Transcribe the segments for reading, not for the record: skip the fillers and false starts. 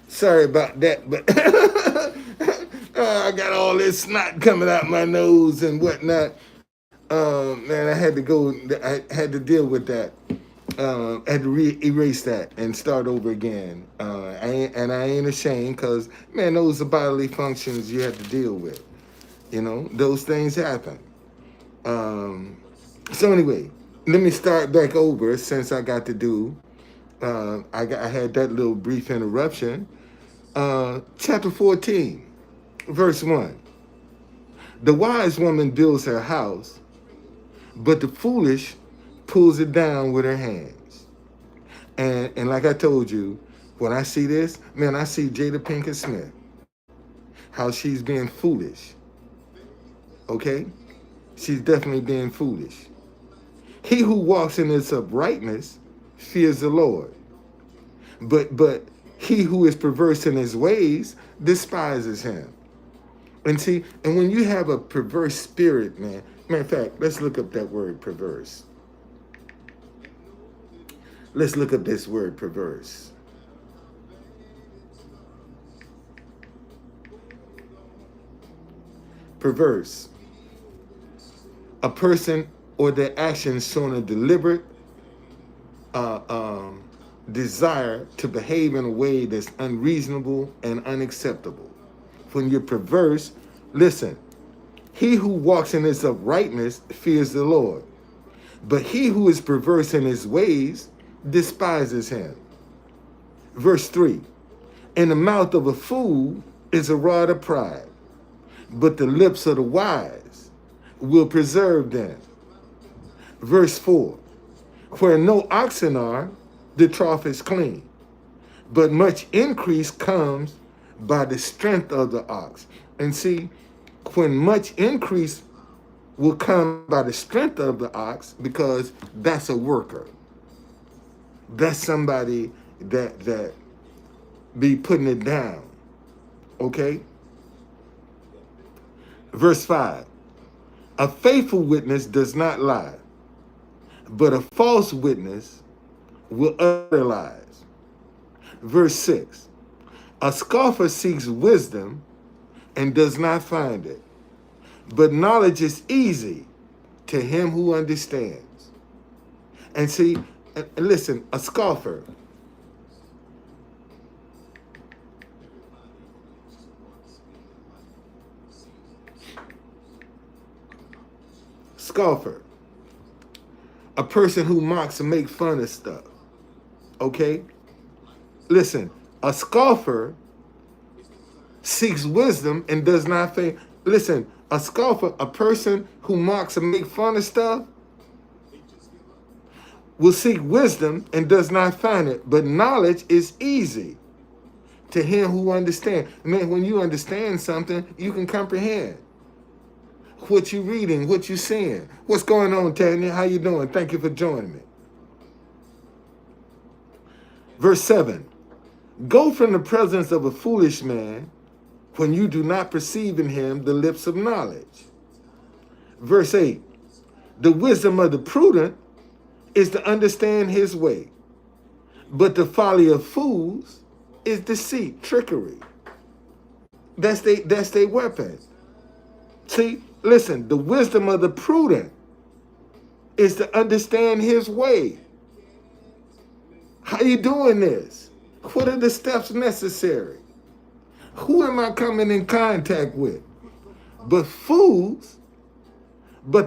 Sorry about that, but I got all this snot coming out my nose and whatnot. Man, I had to go. I had to deal with that. I had to erase that and start over again. I ain't ashamed because man, those are bodily functions you have to deal with. You know, those things happen. Um, so anyway, let me start back over since I got to do. I had that little brief interruption. Chapter 14, verse 1. The wise woman builds her house, but the foolish pulls it down with her hands. And like I told you, when I see this, man, I see Jada Pinkett Smith, how she's being foolish. Okay? She's definitely being foolish. He who walks in his uprightness fears the Lord. But he who is perverse in his ways despises him. And see, and when you have a perverse spirit, man, matter of fact, let's look up that word perverse. Let's look up this word perverse. Perverse. A person or their actions showing a deliberate uh, um, desire to behave in a way that's unreasonable and unacceptable. When you're perverse, listen, he who walks in his uprightness fears the Lord, but he who is perverse in his ways despises him. Verse 3, in the mouth of a fool is a rod of pride, but the lips of the wise will preserve them. Verse 4, where no oxen are, the trough is clean, but much increase comes by the strength of the ox. And see, when much increase will come by the strength of the ox, because that's a worker. That's somebody that be putting it down. Okay? Verse 5. A faithful witness does not lie, but a false witness will utter lies. Verse 6. A scoffer seeks wisdom and does not find it, but knowledge is easy to him who understands. And see, and listen, a scoffer, scoffer, a person who mocks and makes fun of stuff. Okay? Listen, a scoffer seeks wisdom and does not faint. Listen, a scoffer, a person who mocks and makes fun of stuff, will seek wisdom and does not find it, but knowledge is easy to him who understands. Man, when you understand something, you can comprehend what you're reading, what you're seeing. What's going on, Tanya? How you doing? Thank you for joining me. Verse 7. Go from the presence of a foolish man when you do not perceive in him the lips of knowledge. Verse 8. The wisdom of the prudent is to understand his way, but the folly of fools is deceit, trickery. That's their weapon. See, listen, the wisdom of the prudent is to understand his way. How you doing this? What are the steps necessary? Who am I coming in contact with? But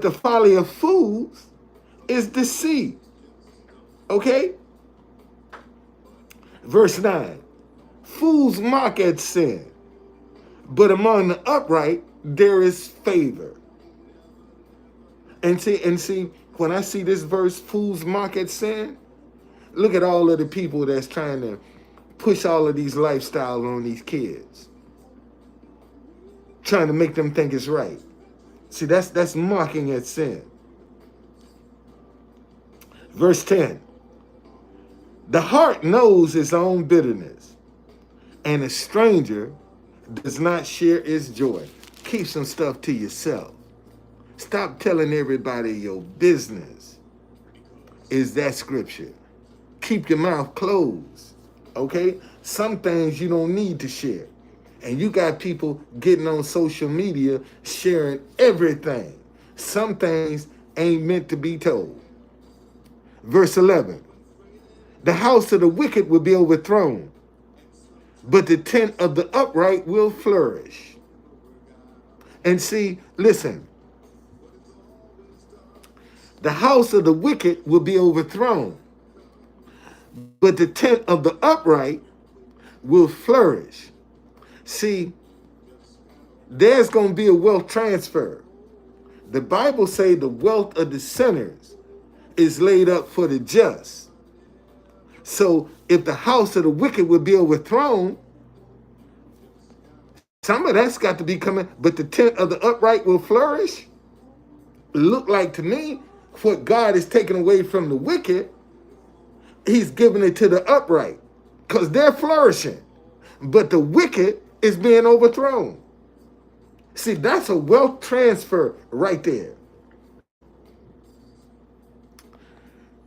the folly of fools is deceit. Okay? Verse 9. Fools mock at sin, but among the upright there is favor. And see, when I see this verse, fools mock at sin, look at all of the people that's trying to push all of these lifestyles on these kids, trying to make them think it's right. See, that's mocking at sin. Verse 10. The heart knows its own bitterness, and a stranger does not share its joy. Keep some stuff to yourself. Stop telling everybody your business. Is that scripture? Keep your mouth closed. Okay? Some things you don't need to share. And you got people getting on social media sharing everything. Some things ain't meant to be told. Verse 11. The house of the wicked will be overthrown, but the tent of the upright will flourish. And see, listen, the house of the wicked will be overthrown, but the tent of the upright will flourish. See, there's going to be a wealth transfer. The Bible says the wealth of the sinners is laid up for the just. So if the house of the wicked will be overthrown, some of that's got to be coming, but the tent of the upright will flourish. Look like to me, what God is taking away from the wicked, he's giving it to the upright because they're flourishing. But the wicked is being overthrown. See, that's a wealth transfer right there.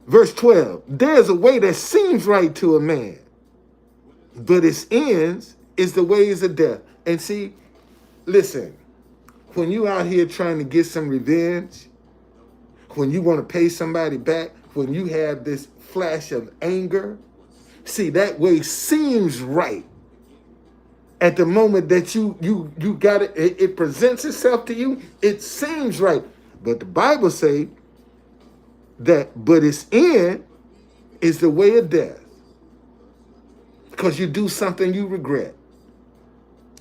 Verse 12, there's a way that seems right to a man, but its ends is the ways of death. And see, listen, when you out here trying to get some revenge, when you want to pay somebody back, when you have this flash of anger, see, that way seems right. At the moment that you got it, it presents itself to you, it seems right. But the Bible say that, but its end is the way of death. Because you do something you regret.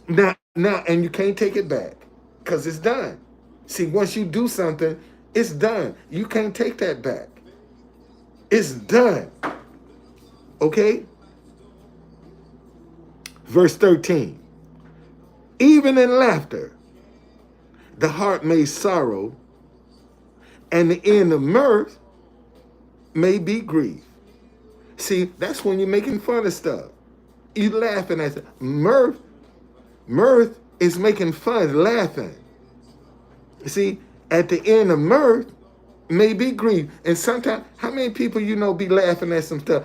Now, and you can't take it back because it's done. See, once you do something, it's done. You can't take that back. It's done. Okay? Verse 13. Even in laughter, the heart may sorrow, and the end of mirth may be grief. See, that's when you're making fun of stuff. You laughing at it. Mirth is making fun, laughing. See, at the end of mirth may be grief. And sometimes, how many people you know be laughing at some stuff?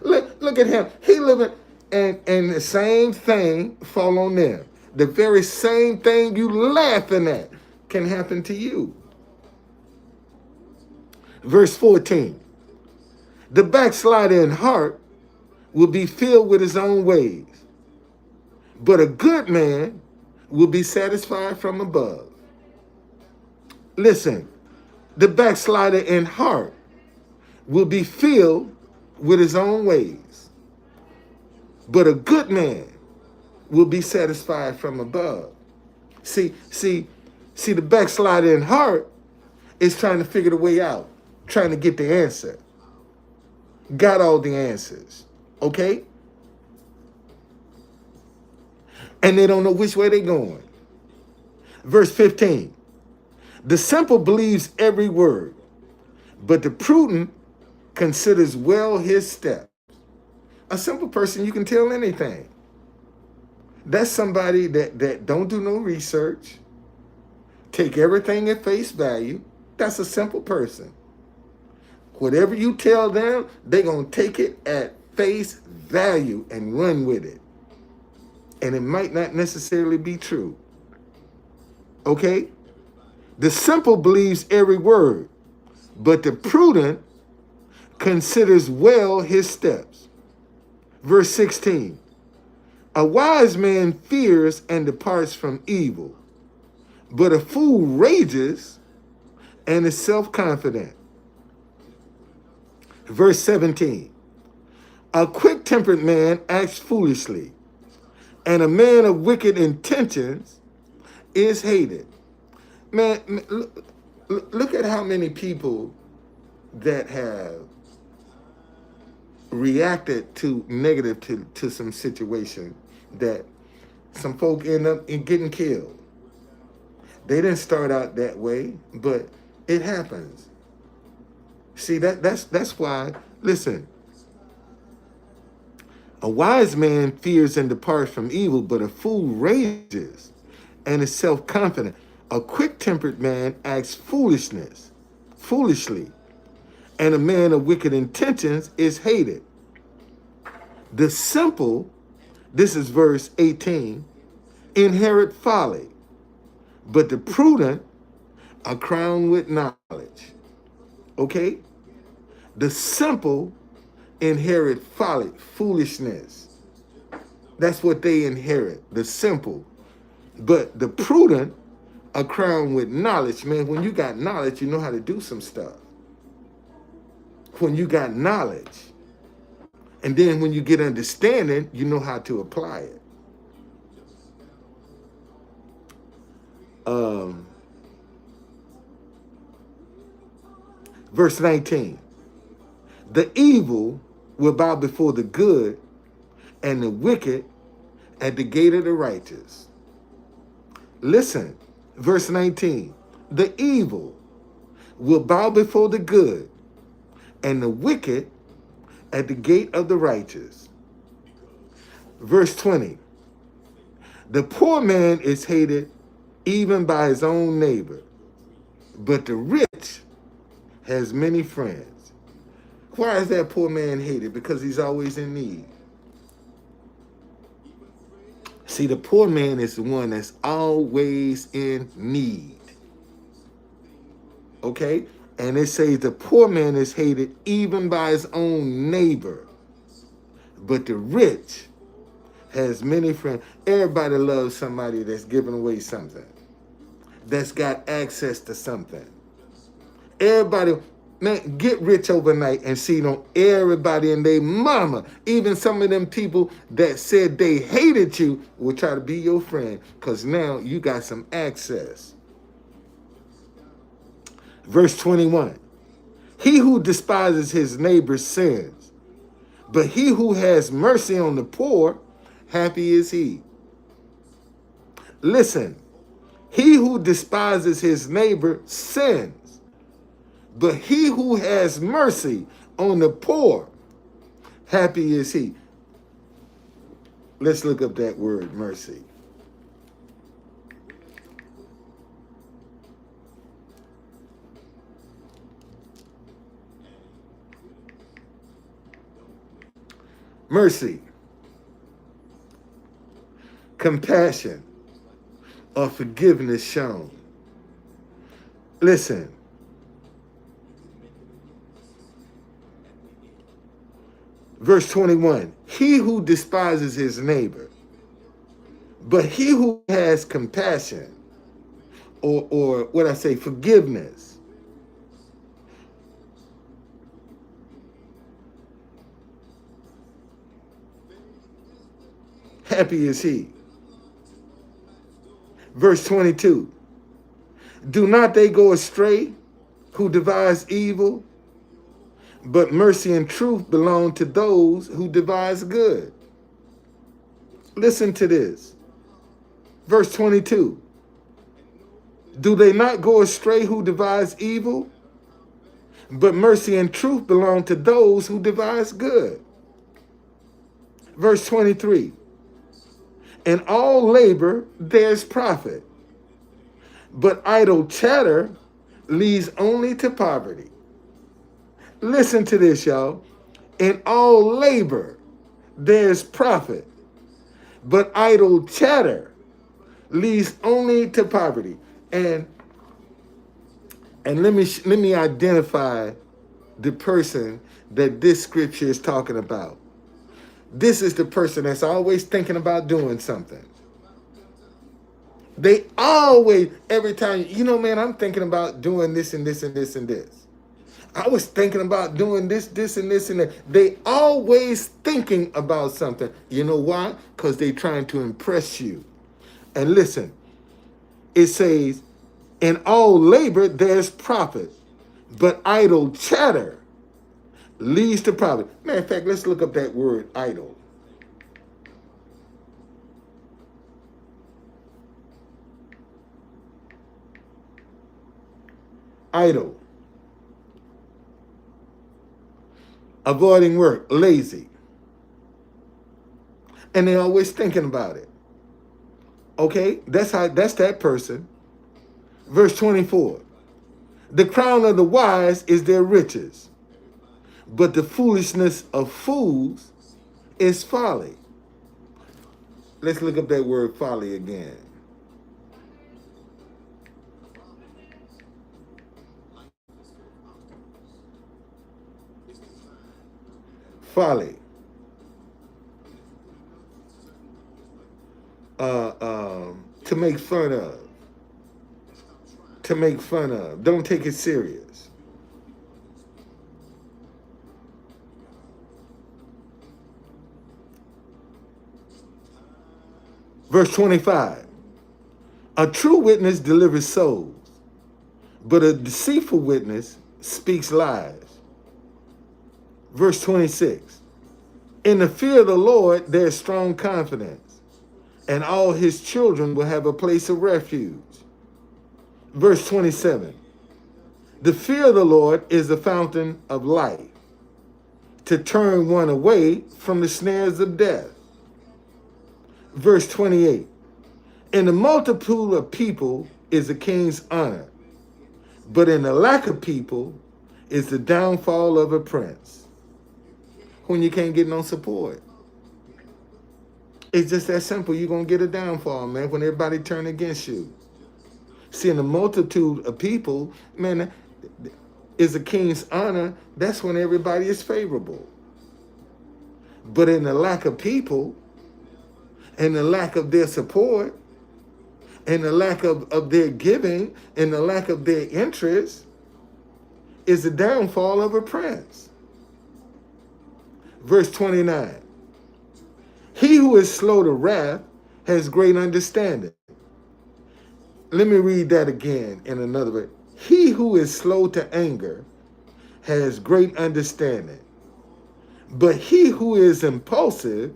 look at him. He living, and the same thing fall on them. The very same thing you laughing at can happen to you. Verse 14. The backslider in heart will be filled with his own ways, but a good man will be satisfied from above. Listen, the backslider in heart will be filled with his own ways, but a good man will be satisfied from above. See, the backslider in heart is trying to figure the way out, trying to get the answer. Got all the answers, okay? And they don't know which way they're going. Verse 15. The simple believes every word, but the prudent considers well his steps. A simple person, you can tell anything. That's somebody that don't do no research, take everything at face value. That's a simple person. Whatever you tell them, they're going to take it at face value and run with it. And it might not necessarily be true. Okay? The simple believes every word, but the prudent considers well his steps. Verse 16. A wise man fears and departs from evil, but a fool rages and is self-confident. Verse 17. A quick-tempered man acts foolishly, and a man of wicked intentions is hated. Man, look at how many people that have reacted to negative to some situation that some folk end up getting killed. They didn't start out that way, but it happens. See, that's why, listen, a wise man fears and departs from evil, but a fool rages and is self-confident. A quick-tempered man acts foolishly, and a man of wicked intentions is hated. The simple, this is verse 18, inherit folly, but the prudent are crowned with knowledge. Okay? The simple inherit folly, foolishness. That's what they inherit, the simple. But the prudent are crowned with knowledge. Man, when you got knowledge, you know how to do some stuff. When you got knowledge, and then when you get understanding, you know how to apply it. Verse 19. The evil will bow before the good, and the wicked at the gate of the righteous. Listen, verse 19. The evil will bow before the good, and the wicked at the gate of the righteous. Verse 20. The poor man is hated even by his own neighbor, but the rich has many friends. Why is that poor man hated? Because he's always in need. See, the poor man is the one that's always in need. Okay? And it says the poor man is hated even by his own neighbor, but the rich has many friends. Everybody loves somebody that's giving away something, that's got access to something. Everybody, man, get rich overnight and see on everybody and their mama, even some of them people that said they hated you will try to be your friend because now you got some access. Verse 21. He who despises his neighbor sins, but he who has mercy on the poor, happy is he. Listen, he who despises his neighbor sins, but he who has mercy on the poor, happy is he. Let's look up that word, mercy. Mercy, compassion, or forgiveness shown. Listen, verse 21, he who despises his neighbor, but he who has compassion, or what I say, forgiveness, happy is he. Verse 22, do not they go astray who devise evil, but mercy and truth belong to those who devise good. Listen to this. Verse 22, do they not go astray who devise evil, but mercy and truth belong to those who devise good. Verse 23, in all labor there's profit, but idle chatter leads only to poverty. Listen to this, y'all. In all labor there's profit, but idle chatter leads only to poverty. And let me identify the person that this scripture is talking about. This is the person that's always thinking about doing something. They always, every time, man, I'm thinking about doing this and this and this and this. I was thinking about doing this, this and this and that. They always thinking about something. You know why? Because they trying to impress you. And listen, it says, in all labor there's profit, but idle chatter leads to poverty. Matter of fact, let's look up that word, idle. Idle. Avoiding work, lazy. And they're always thinking about it. Okay, that's that person. Verse 24. The crown of the wise is their riches, but the foolishness of fools is folly. Let's look up that word folly again. Folly. To make fun of. To make fun of. Don't take it serious. Verse 25. A true witness delivers souls, but a deceitful witness speaks lies. Verse 26. In the fear of the Lord, there is strong confidence, and all his children will have a place of refuge. Verse 27. The fear of the Lord is the fountain of life, to turn one away from the snares of death. Verse 28. In the multitude of people is a king's honor, but in the lack of people is the downfall of a prince. When you can't get no support. It's just that simple. You're going to get a downfall, man, when everybody turn against you. See, in the multitude of people, man, is a king's honor. That's when everybody is favorable. But in the lack of people, and the lack of their support, and the lack of their giving, and the lack of their interest, is the downfall of a prince. Verse 29. He who is slow to wrath has great understanding. Let me read that again in another way. He who is slow to anger has great understanding, but he who is impulsive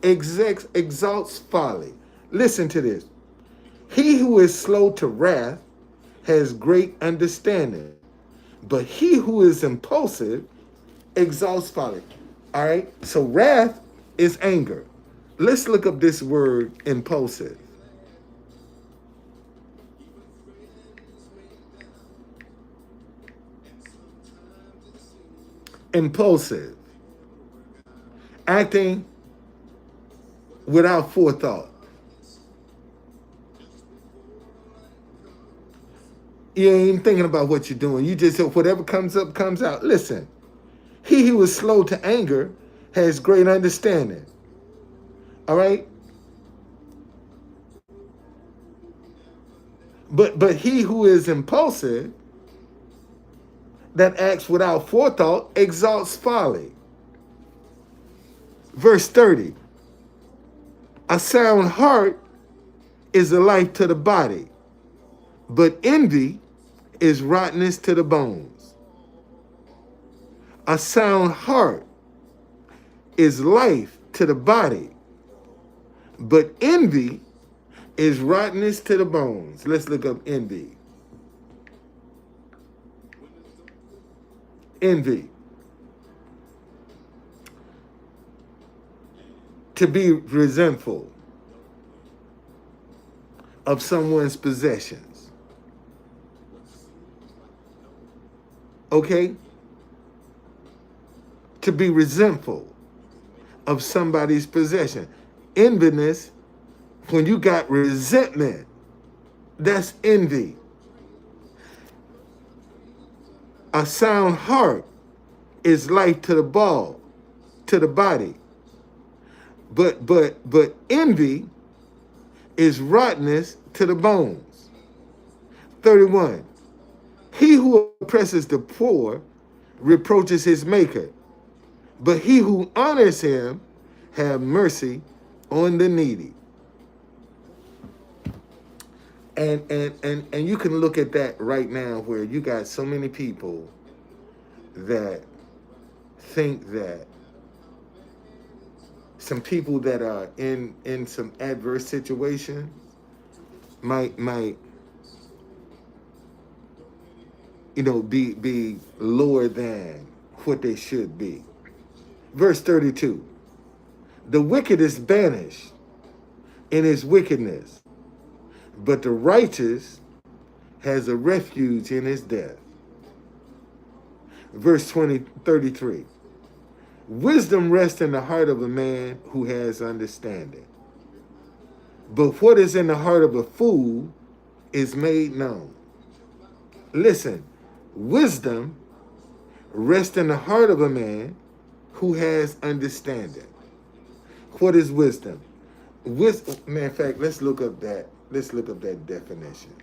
exalts folly. Listen to this. He who is slow to wrath has great understanding, but he who is impulsive exalts folly. All right, so wrath is anger. Let's look up this word impulsive. Impulsive. Acting without forethought. You ain't even thinking about what you're doing. You just, whatever comes up, comes out. Listen, he who is slow to anger has great understanding. All right? But he who is impulsive, that acts without forethought, exalts folly. Verse 30. A sound heart is a life to the body, but envy is rottenness to the bones. A sound heart is life to the body, but envy is rottenness to the bones. Let's look up envy. Envy. To be resentful of someone's possessions. Okay? To be resentful of somebody's possession. Enviness, when you got resentment, that's envy. A sound heart is life to the body. But envy is rottenness to the bones. 31. He who oppresses the poor reproaches his maker, but he who honors him have mercy on the needy. And you can look at that right now, where you got so many people that think that some people that are in some adverse situation might be lower than what they should be. Verse 32. The wicked is banished in his wickedness, but the righteous has a refuge in his death. Verse 33. Wisdom rests in the heart of a man who has understanding. But what is in the heart of a fool is made known. Listen, wisdom rests in the heart of a man who has understanding. What is wisdom? Wisdom, man, in fact, let's look up that. Let's look up that definition.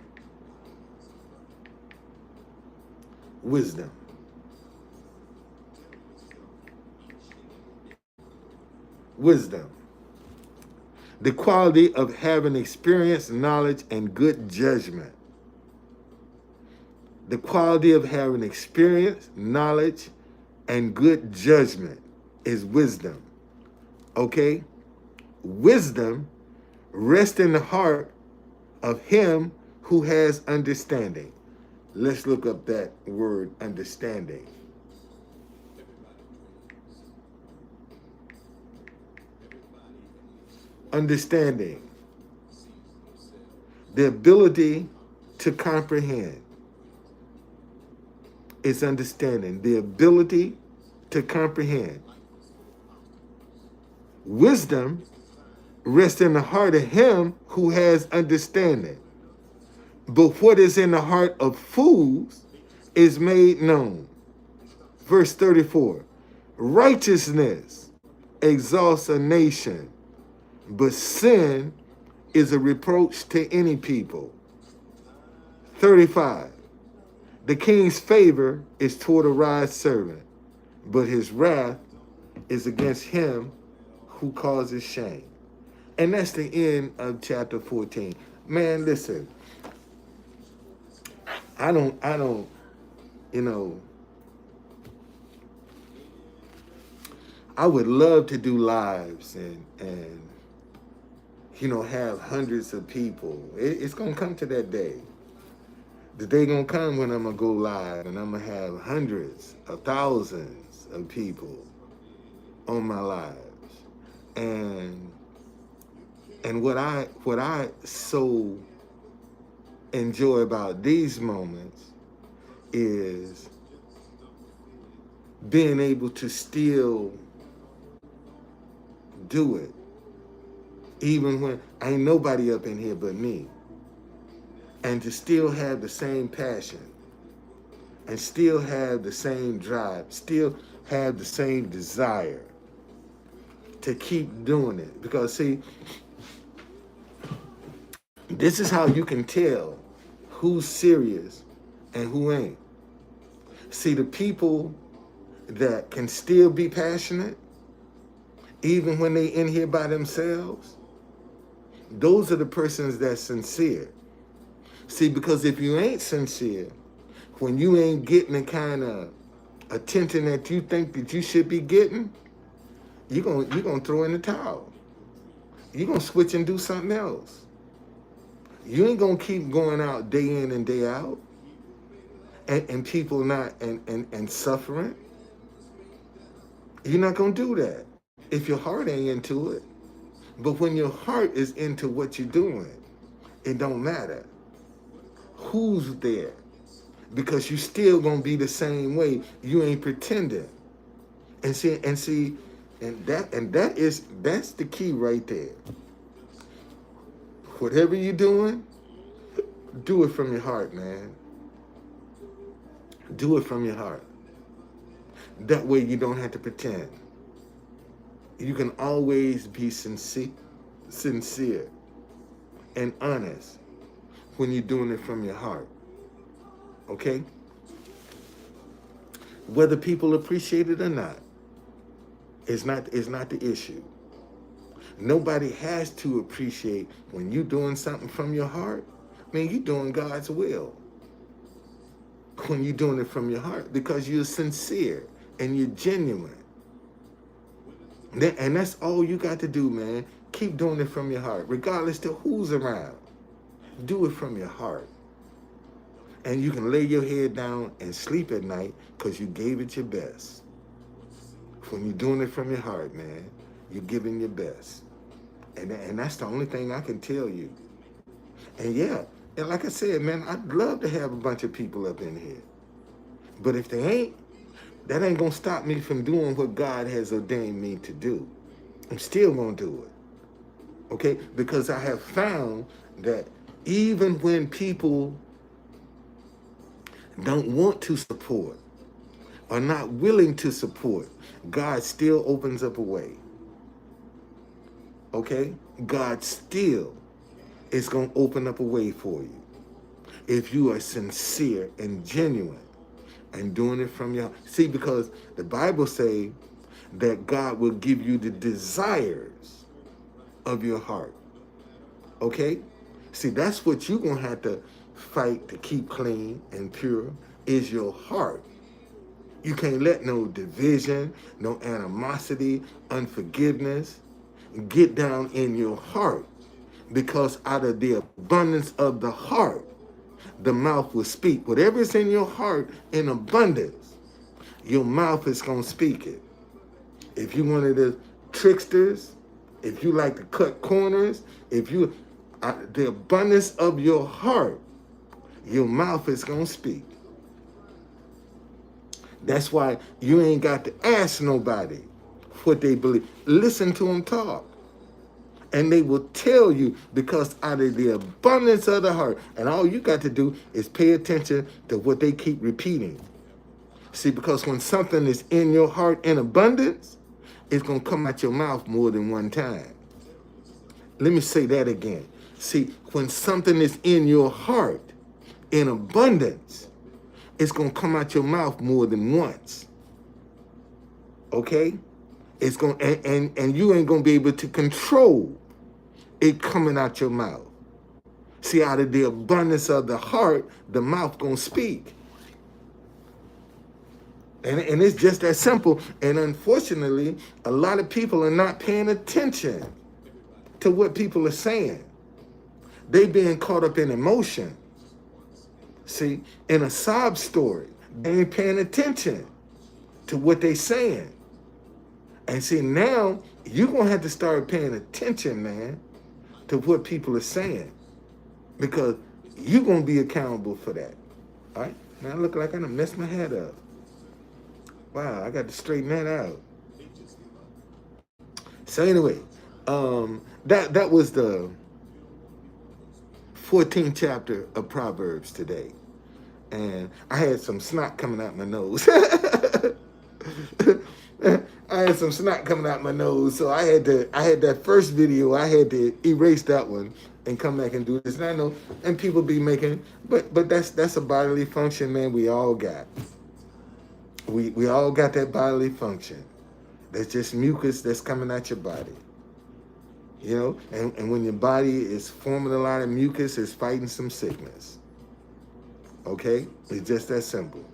Wisdom. Wisdom. The quality of having experience, knowledge, and good judgment. The quality of having experience, knowledge, and good judgment is wisdom. Okay? Wisdom rests in the heart of him who has understanding. Let's look up that word, understanding. Understanding. The ability to comprehend. It's understanding. The ability to comprehend. Wisdom rests in the heart of him who has understanding. But what is in the heart of fools is made known. Verse 34. Righteousness exalts a nation, but sin is a reproach to any people. 35. The king's favor is toward a wise servant, but his wrath is against him who causes shame. And that's the end of chapter 14. Man, listen. I don't, you know, I would love to do lives and you know, have hundreds of people. It's going to come to that day. The day going to come when I'm going to go live and I'm going to have hundreds of thousands of people on my lives. And what I so enjoy about these moments is being able to still do it. Even when ain't nobody up in here but me. And to still have the same passion and still have the same drive, still have the same desire to keep doing it. Because see, this is how you can tell who's serious and who ain't. See, the people that can still be passionate, even when they in here by themselves, those are the persons that's sincere. See, because if you ain't sincere, when you ain't getting the kind of attention that you think that you should be getting, you're gonna throw in the towel. You're gonna switch and do something else. You ain't gonna keep going out day in and day out and people not and suffering. You're not gonna do that if your heart ain't into it. But when your heart is into what you're doing, it don't matter who's there, because you still gonna be the same way. You ain't pretending. That's the key right there. Whatever you're doing, do it from your heart, man. Do it from your heart. That way you don't have to pretend. You can always be sincere and honest when you're doing it from your heart. Okay? Whether people appreciate it or not, is not the issue. Nobody has to appreciate when you're doing something from your heart. Man, you're doing God's will when you're doing it from your heart, because you're sincere and you're genuine. And that's all you got to do, man. Keep doing it from your heart, regardless to who's around. Do it from your heart. And you can lay your head down and sleep at night because you gave it your best. When you're doing it from your heart, man, you're giving your best. And that's the only thing I can tell you. And yeah, and like I said, man, I'd love to have a bunch of people up in here. But if they ain't, that ain't going to stop me from doing what God has ordained me to do. I'm still going to do it. Okay? Because I have found that even when people don't want to support, are not willing to support, God still opens up a way. Okay? God still is going to open up a way for you. If you are sincere and genuine and doing it from your... See, because the Bible says that God will give you the desires of your heart. Okay? See, that's what you're going to have to fight to keep clean and pure, is your heart. You can't let no division, no animosity, unforgiveness get down in your heart, because out of the abundance of the heart, the mouth will speak. Whatever is in your heart in abundance, your mouth is going to speak it. If you one of the tricksters, if you like to cut corners, if you, the abundance of your heart, your mouth is going to speak. That's why you ain't got to ask nobody what they believe. Listen to them talk. And they will tell you, because out of the abundance of the heart, and all you got to do is pay attention to what they keep repeating. See, because when something is in your heart in abundance, it's going to come out your mouth more than one time. Let me say that again. See, when something is in your heart in abundance, it's going to come out your mouth more than once. Okay? It's going and you ain't going to be able to control it coming out your mouth. See, out of the abundance of the heart, the mouth going to speak. And it's just that simple. And unfortunately, a lot of people are not paying attention to what people are saying. They being caught up in emotion. See, in a sob story, they ain't paying attention to what they saying. And see, now you're going to have to start paying attention, man, to what people are saying, because you're going to be accountable for that. All right? Now I look like I done messed my head up. Wow, I got to straighten that out. So anyway, that was the 14th chapter of Proverbs today. And I had some snot coming out my nose. I had some snot coming out my nose, so I had that first video, I had to erase that one and come back and do this. And I know, and people be making, but that's a bodily function, man. We all got. We all got that bodily function. That's just mucus that's coming out your body. You know, and when your body is forming a lot of mucus, it's fighting some sickness. Okay? It's just that simple.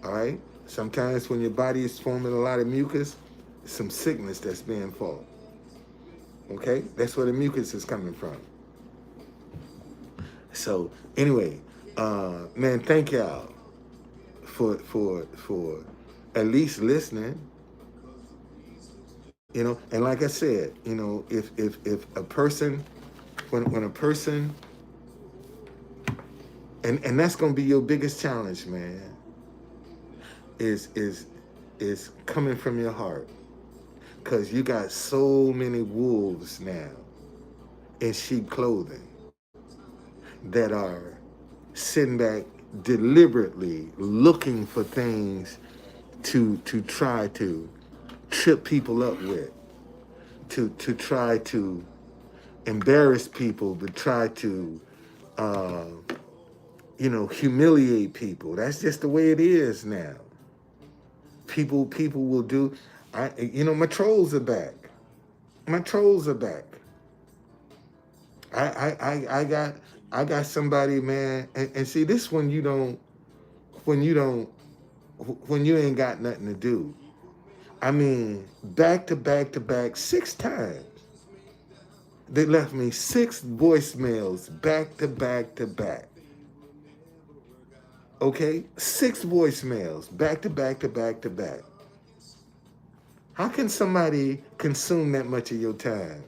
All right? Sometimes when your body is forming a lot of mucus, some sickness that's being fought. Okay? That's where the mucus is coming from. So, anyway, man, thank y'all for at least listening. You know, and like I said, you know, if a person, when a person, and that's gonna be your biggest challenge, man, is coming from your heart. Because you got so many wolves now in sheep clothing that are sitting back deliberately looking for things to try to trip people up with, to try to embarrass people, to try to humiliate people. That's just the way it is now. People will do. My trolls are back. My trolls are back. I got somebody, man, and see, this when you ain't got nothing to do. I mean, back to back 6 times. They left me 6 voicemails back to back. Okay? 6 voicemails back to back. How can somebody consume that much of your time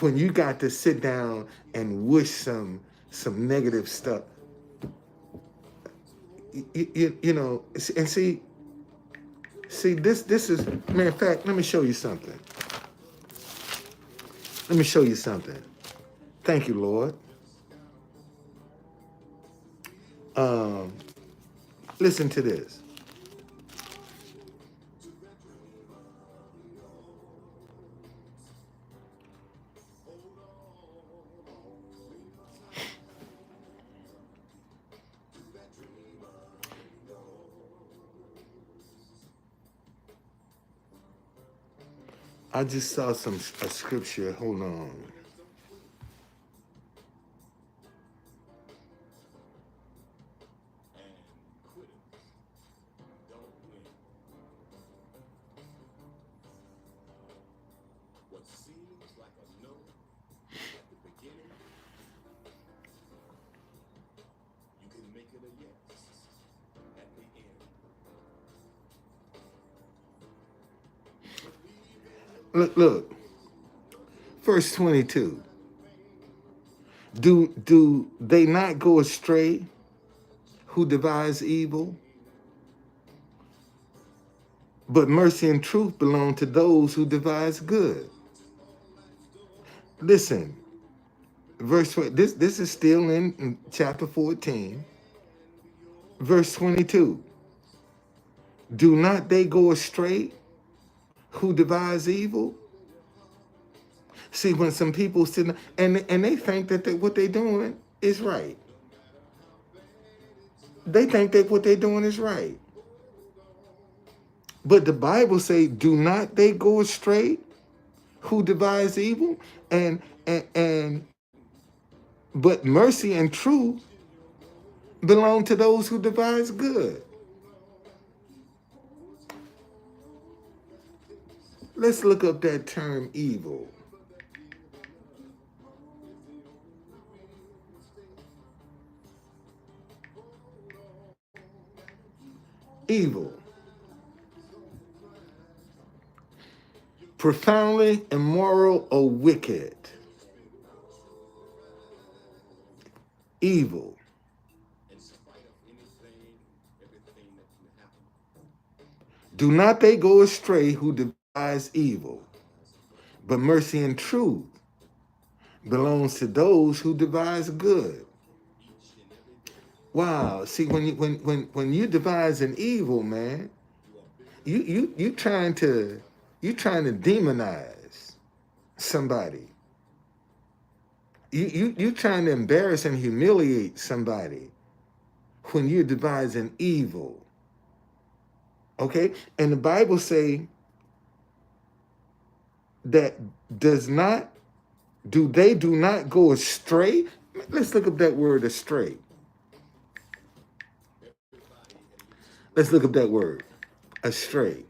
when you got to sit down and wish some negative stuff? and see this is, man. In fact, let me show you something. Let me show you something. Thank you, Lord. Listen to this. I just saw a scripture. Hold on. Look. Verse 22. Do they not go astray who devise evil? But mercy and truth belong to those who devise good. Listen, verse 20, this is still in chapter 14. Verse 22. Do not they go astray who devise evil? See, when some people sit and they think that what they're doing is right. They think that what they're doing is right. But the Bible say, do not they go astray who devise evil? And but mercy and truth belong to those who devise good. Let's look up that term evil. Evil. Profoundly immoral or wicked. Evil. Do not they go astray who devise evil, but mercy and truth belongs to those who devise good. Wow. See, when you devise an evil, man, you trying to demonize somebody. You trying to embarrass and humiliate somebody when you're devising evil. Okay? And the Bible say that do not go astray? Let's look up that word astray. Let's look up that word. Astray.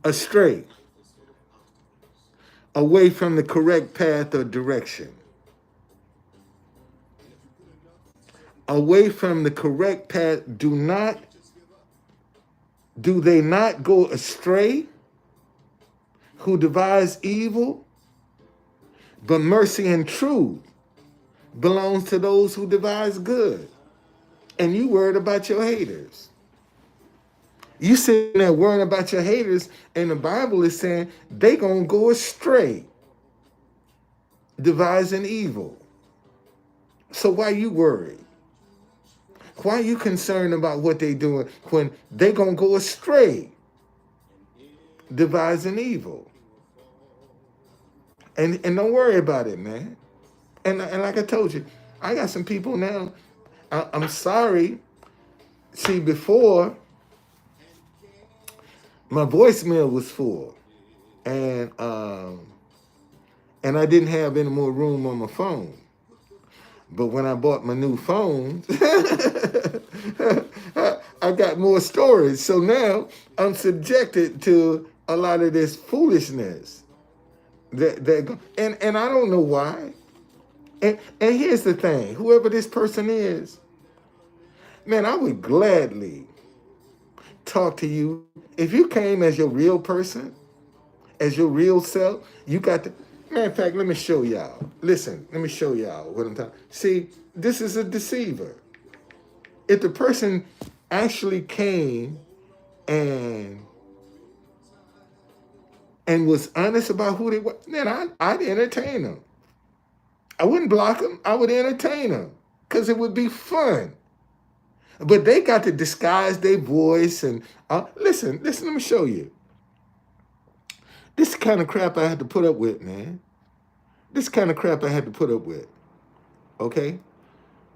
Astray. Away from the correct path or direction. Away from the correct path. Do they not go astray who devise evil? But mercy and truth belongs to those who devise good. And you worried about your haters. You sitting there worrying about your haters, and the Bible is saying they gonna go astray, devising evil. So why you worried? Why are you concerned about what they doing when they gonna go astray, devising evil? And don't worry about it, man. And like I told you, I got some people now. I'm sorry. See, before my voicemail was full, and I didn't have any more room on my phone. But when I bought my new phone, I got more storage. So now I'm subjected to a lot of this foolishness. And I don't know why. And here's the thing, whoever this person is, man, I would gladly talk to you. If you came as your real person, as your real self, you got to, Matter of fact, let me show y'all. Listen, let me show y'all what I'm talking. See, this is a deceiver. If the person actually came and was honest about who they were, then I'd entertain them. I wouldn't block them. I would entertain them because it would be fun. But they got to disguise their voice and listen. Let me show you. This is the kind of crap I had to put up with, man. This kind of crap I had to put up with. Okay?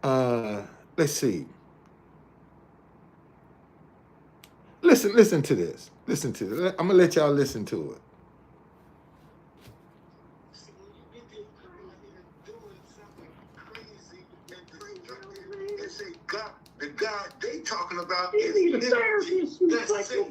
Let's see. Listen to this. Listen to this. I'm going to let y'all listen to it. God, the God they talking about is liberty. That's it.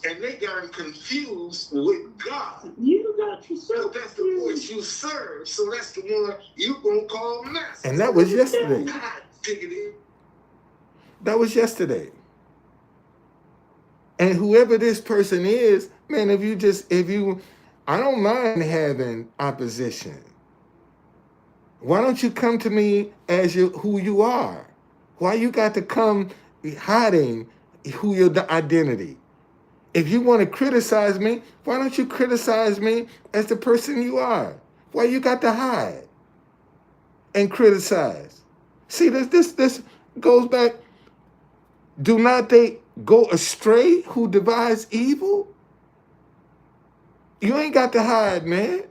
And they got him confused with God. You got yourself. So that's the voice you serve. So that's the one you gonna call master. And that was yesterday. God, dig it in. That was yesterday. And whoever this person is, man, I don't mind having opposition. Why don't you come to me as who you are? Why you got to come hiding who your identity? If you want to criticize me, why don't you criticize me as the person you are? Why you got to hide and criticize? See, this goes back. Do not they go astray who devise evil? You ain't got to hide, man.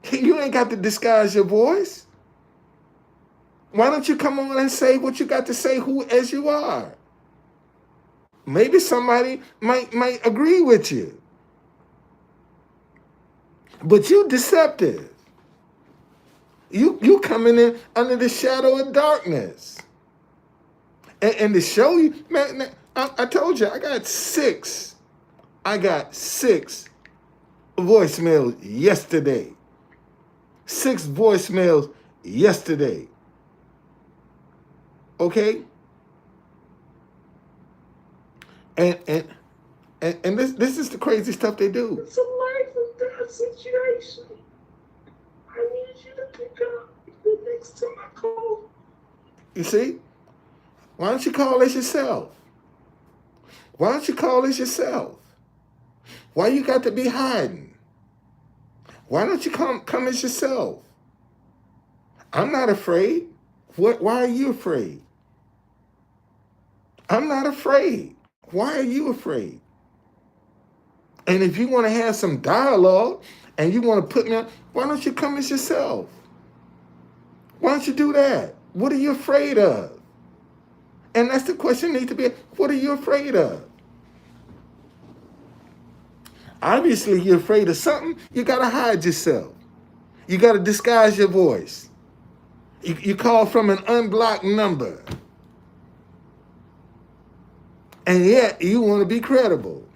You ain't got to disguise your voice. Why don't you come on and say what you got to say, who as you are? Maybe somebody might agree with you. But you deceptive. You coming in under the shadow of darkness. And to show you, man, I told you, I got six voicemails yesterday. 6 voicemails yesterday. Okay? And this is the crazy stuff they do. It's a life or death situation. I need you to pick up the next time I call. You see? Why don't you call us yourself? Why don't you call us yourself? Why you got to be hiding? Why don't you come as yourself? I'm not afraid. Why are you afraid? I'm not afraid. Why are you afraid? And if you want to have some dialogue and you want to put me on, why don't you come as yourself? Why don't you do that? What are you afraid of? And that's the question need to be, what are you afraid of? Obviously, you're afraid of something. You got to hide yourself. You got to disguise your voice. You call from an unblocked number. And yet, you want to be credible.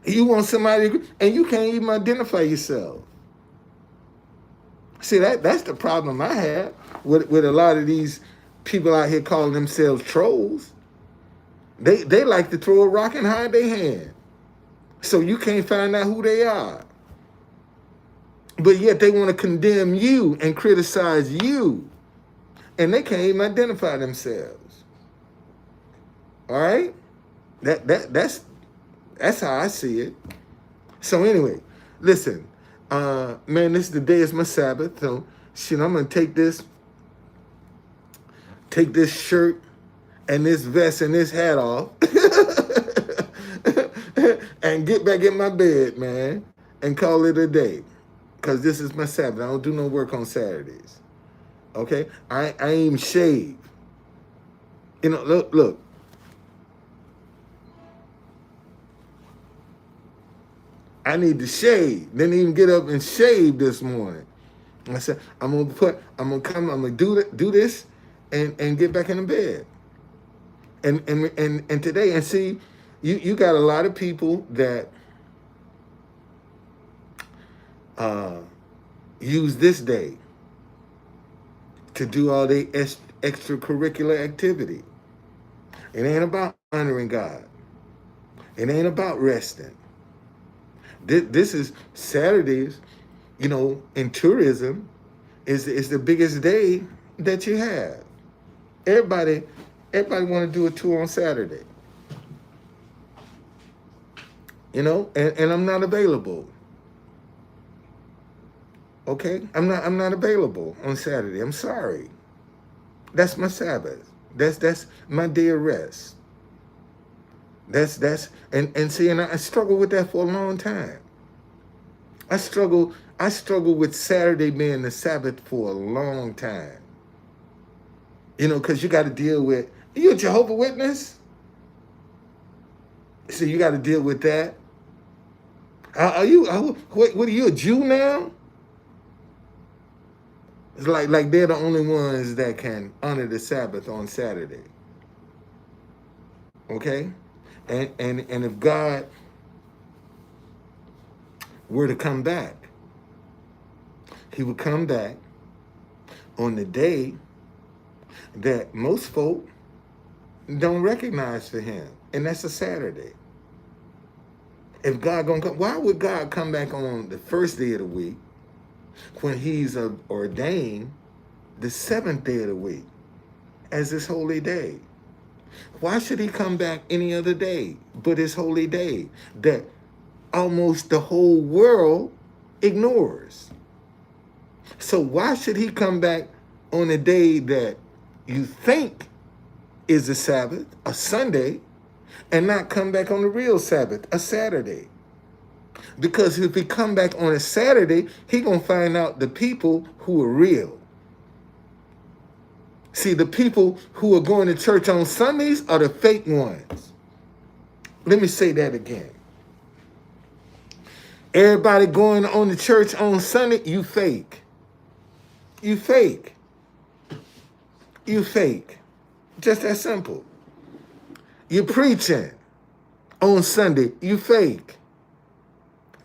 You want somebody, and you can't even identify yourself. See, that's the problem I have with a lot of these people out here calling themselves trolls. They like to throw a rock and hide their hand. So you can't find out who they are. But yet they want to condemn you and criticize you. And they can't even identify themselves. All right? That's how I see it. So anyway, listen. Man, this is the day is my Sabbath. So shit, I'm gonna take this shirt and this vest and this hat off and get back in my bed, man, and call it a day. Because this is my Sabbath. I don't do no work on Saturdays. Okay? I ain't even shave. You know, look. I need to shave. Didn't even get up and shave this morning. I said, I'm gonna do this and get back in the bed. And today, and see, you got a lot of people that use this day to do all their extracurricular activity. It ain't about honoring God. It ain't about resting. This is Saturdays, in tourism is the biggest day that you have. Everybody, everybody want to do a tour on Saturday, and I'm not available. Okay, I'm not available on Saturday. I'm sorry. That's my Sabbath. That's my day of rest. And see, and I struggled with that for a long time. I struggled with Saturday being the Sabbath for a long time. Because you got to deal with, you a Jehovah's Witness? So you got to deal with that. What are you, a Jew now? It's like they're the only ones that can honor the Sabbath on Saturday. Okay? And if God were to come back, he would come back on the day that most folk don't recognize for him. And that's a Saturday. If God gonna come, why would God come back on the first day of the week when he's ordained the seventh day of the week as his holy day? Why should he come back any other day but his holy day that almost the whole world ignores? So why should he come back on a day that you think is a Sabbath, a Sunday, and not come back on the real Sabbath, a Saturday? Because if he come back on a Saturday, he gonna find out the people who are real. See, the people who are going to church on Sundays are the fake ones. Let me say that again. Everybody going on to church on Sunday, you fake. You fake. You fake. Just that simple. You're preaching on Sunday, you fake.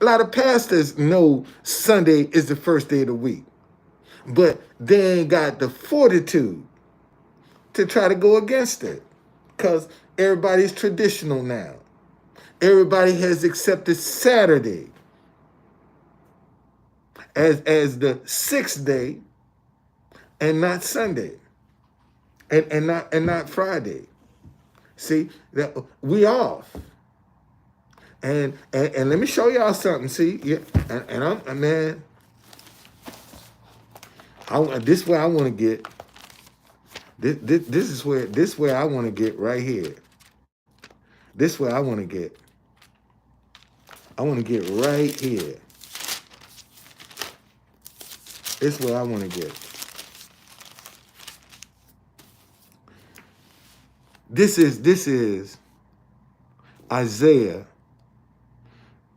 A lot of pastors know Sunday is the first day of the week, but they ain't got the fortitude to try to go against it because everybody's traditional now. Everybody has accepted Saturday as the sixth day and not Sunday and not Friday. See, that we off. And let me show y'all something. See, yeah, and I'm man. This where I want to get. This is where I want to get right here. This where I want to get. I want to get right here. This where I want to get. This is Isaiah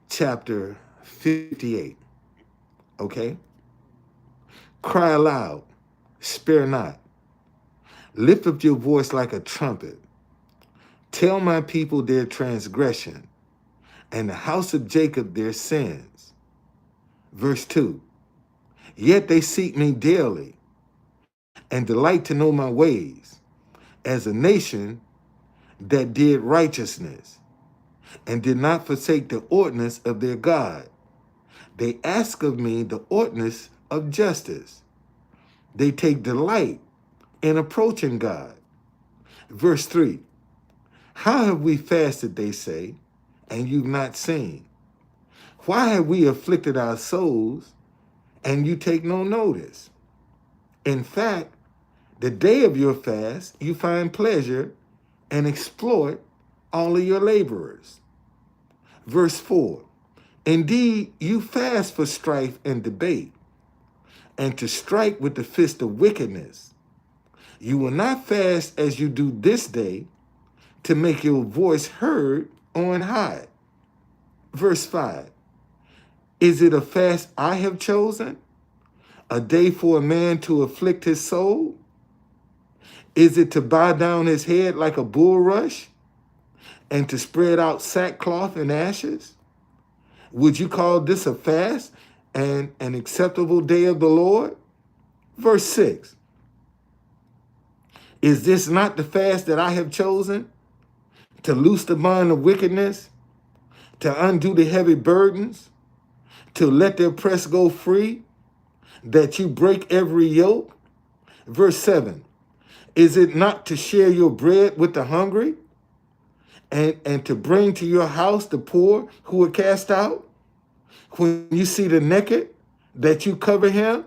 chapter 58. Okay? Cry aloud, spare not. Lift up your voice like a trumpet. Tell my people their transgression, and the house of Jacob their sins. Verse 2. Yet they seek me daily, and delight to know my ways, as a nation that did righteousness, and did not forsake the ordinance of their God. They ask of me the ordinance of justice. They take delight in approaching God. Verse 3. How have we fasted, they say, and you've not seen? Why have we afflicted our souls, and you take no notice? In fact, the day of your fast, you find pleasure and exploit all of your laborers. Verse 4. Indeed, you fast for strife and debate, and to strike with the fist of wickedness. You will not fast as you do this day, to make your voice heard on high. Verse 5. Is it a fast I have chosen? A day for a man to afflict his soul? Is it to bow down his head like a bulrush, and to spread out sackcloth and ashes? Would you call this a fast and an acceptable day of the Lord? Verse 6. Is this not the fast that I have chosen? To loose the bond of wickedness, to undo the heavy burdens, to let the oppressed go free, that you break every yoke. Verse 7, is it not to share your bread with the hungry and to bring to your house the poor who are cast out? When you see the naked, that you cover him,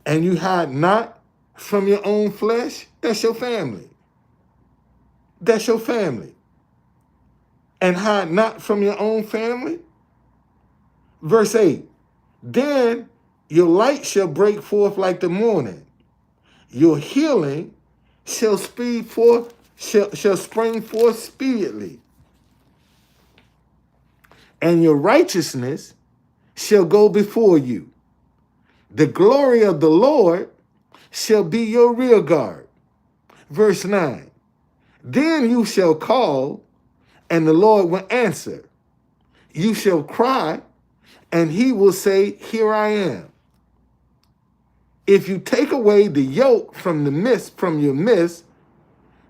and you hide not from your own flesh? That's your family. That's your family. And hide not from your own family? Verse 8, then your light shall break forth like the morning. Your healing shall shall spring forth speedily. And your righteousness shall go before you. The glory of the Lord shall be your rear guard. Verse 9, then you shall call, and the Lord will answer. You shall cry, and he will say, here I am. If you take away the yoke from your midst,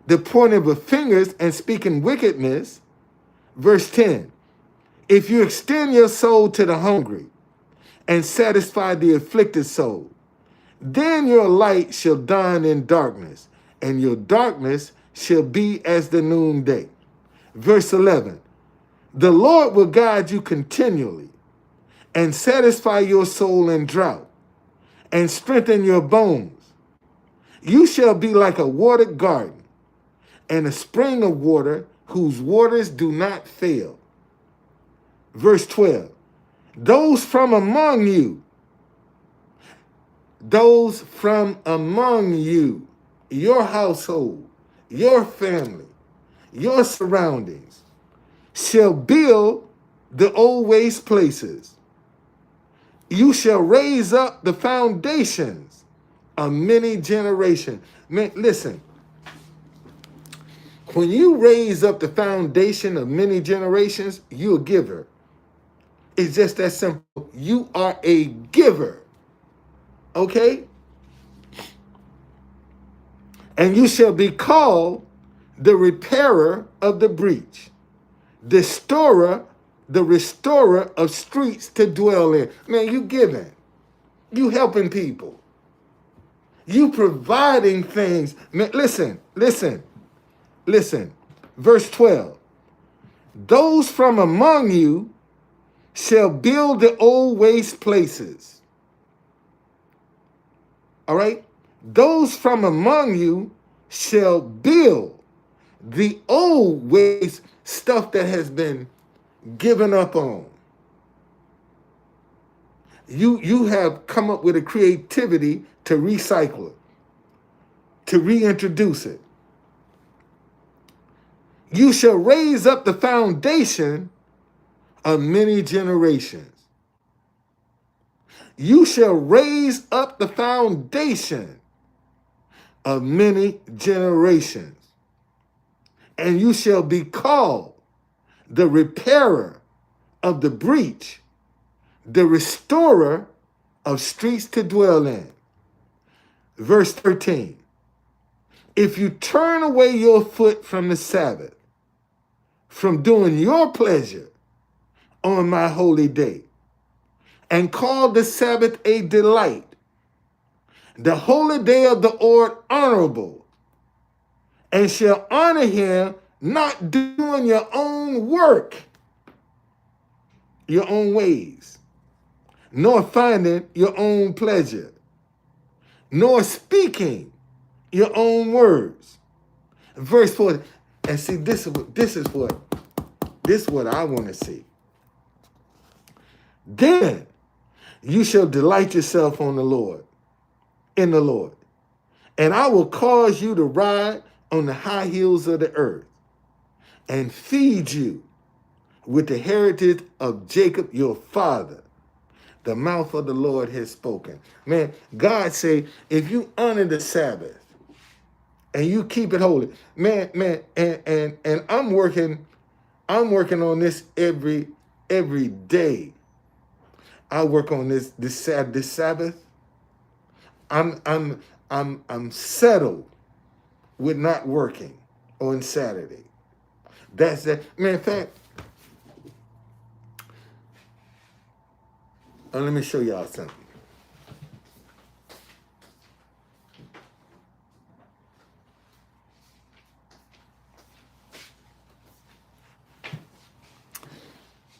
the pointing of fingers and speaking wickedness. Verse 10, if you extend your soul to the hungry and satisfy the afflicted soul, then your light shall dawn in darkness, and your darkness shall be as the noonday. Verse 11, the Lord will guide you continually and satisfy your soul in drought and strengthen your bones. You shall be like a watered garden and a spring of water whose waters do not fail. Verse 12, those from among you, your household, your family, your surroundings, shall build the old waste places. You shall raise up the foundations of many generations. Man, listen, when you raise up the foundation of many generations, you're a giver. It's just that simple. You are a giver. Okay? And you shall be called the repairer of the breach, the restorer of streets to dwell in. Man, you giving. You helping people. You providing things. Man, listen. Verse 12. Those from among you shall build the old waste places. All right? Those from among you shall build the old waste stuff that has been given up on. You have come up with a creativity to recycle it, to reintroduce it. You shall raise up the foundation of many generations. You shall raise up the foundation of many generations, and you shall be called the repairer of the breach, the restorer of streets to dwell in. Verse 13, if you turn away your foot from the Sabbath, from doing your pleasure on my holy day, and call the Sabbath a delight, the holy day of the Lord honorable, and shall honor him not doing your own work, your own ways, nor finding your own pleasure, nor speaking your own words. Verse 4, and see, this is what I want to see. Then you shall delight yourself in the Lord, and I will cause you to ride on the high hills of the earth and feed you with the heritage of Jacob your father. The mouth of the Lord has spoken. Man, God say, if you honor the Sabbath and you keep it holy, man, and I'm working on this every day. I work on this Sabbath. I'm settled with not working on Saturday. That's that. Man, in fact, let me show y'all something.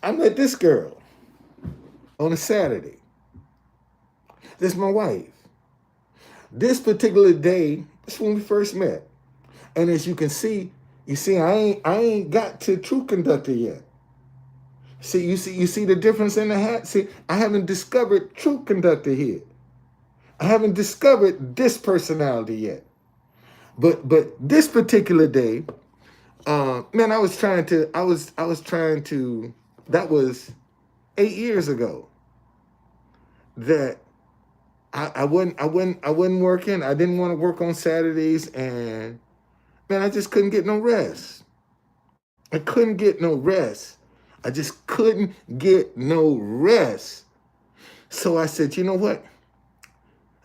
I met this girl on a Saturday. This is my wife. This particular day, that's when we first met. And as you can see, I ain't got to Truth Conductor yet. You see the difference in the hat? See, I haven't discovered Truth Conductor here. I haven't discovered this personality yet. But this particular day, man, I was trying to, that was 8 years ago, that I wasn't working. I didn't want to work on Saturdays, and man, I just couldn't get no rest. I couldn't get no rest. I just couldn't get no rest. So I said, you know what?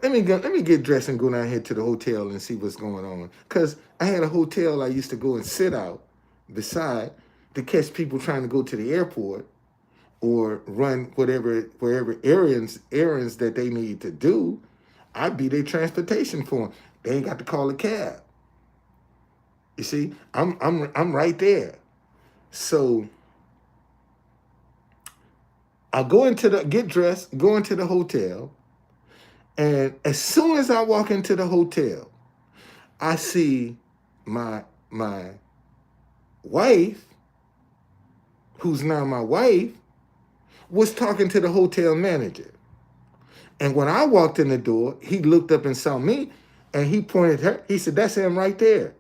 Let me get dressed and go down here to the hotel and see what's going on. Because I had a hotel I used to go and sit out beside to catch people trying to go to the airport or run wherever errands that they need to do. I'd be their transportation for them. They ain't got to call a cab. You see, I'm right there. So I'll get dressed, go into the hotel, and as soon as I walk into the hotel, I see my wife, who's now my wife, was talking to the hotel manager. And when I walked in the door, he looked up and saw me, and he pointed her. He said, "That's him right there."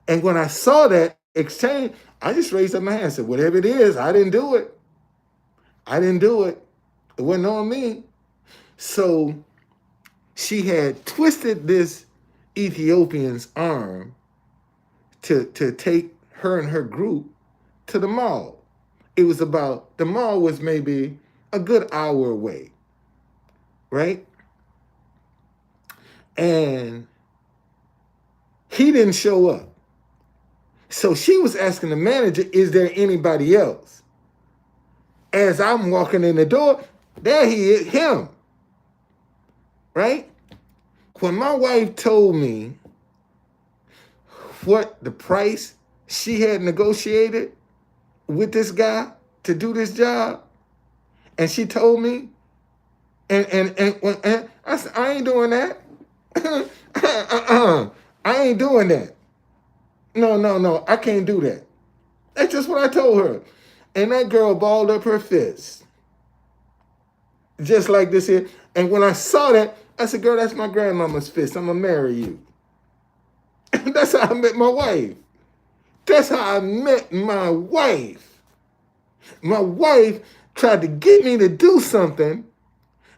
And when I saw that exchange, I just raised up my hand and said, "Whatever it is, I didn't do it. I didn't do it. It wasn't on me." So she had twisted this Ethiopian's arm to take her and her group to the mall. The mall was maybe a good hour away, right? And he didn't show up. So she was asking the manager, "Is there anybody else?" As I'm walking in the door, there he is, him, right? When my wife told me what the price she had negotiated with this guy to do this job, and she told me, and I said, "I ain't doing that." I ain't doing that. No, I can't do that. That's just what I told her. And that girl balled up her fist. Just like this here. And when I saw that, I said, "Girl, that's my grandmama's fist. I'm going to marry you." That's how I met my wife. That's how I met my wife. My wife tried to get me to do something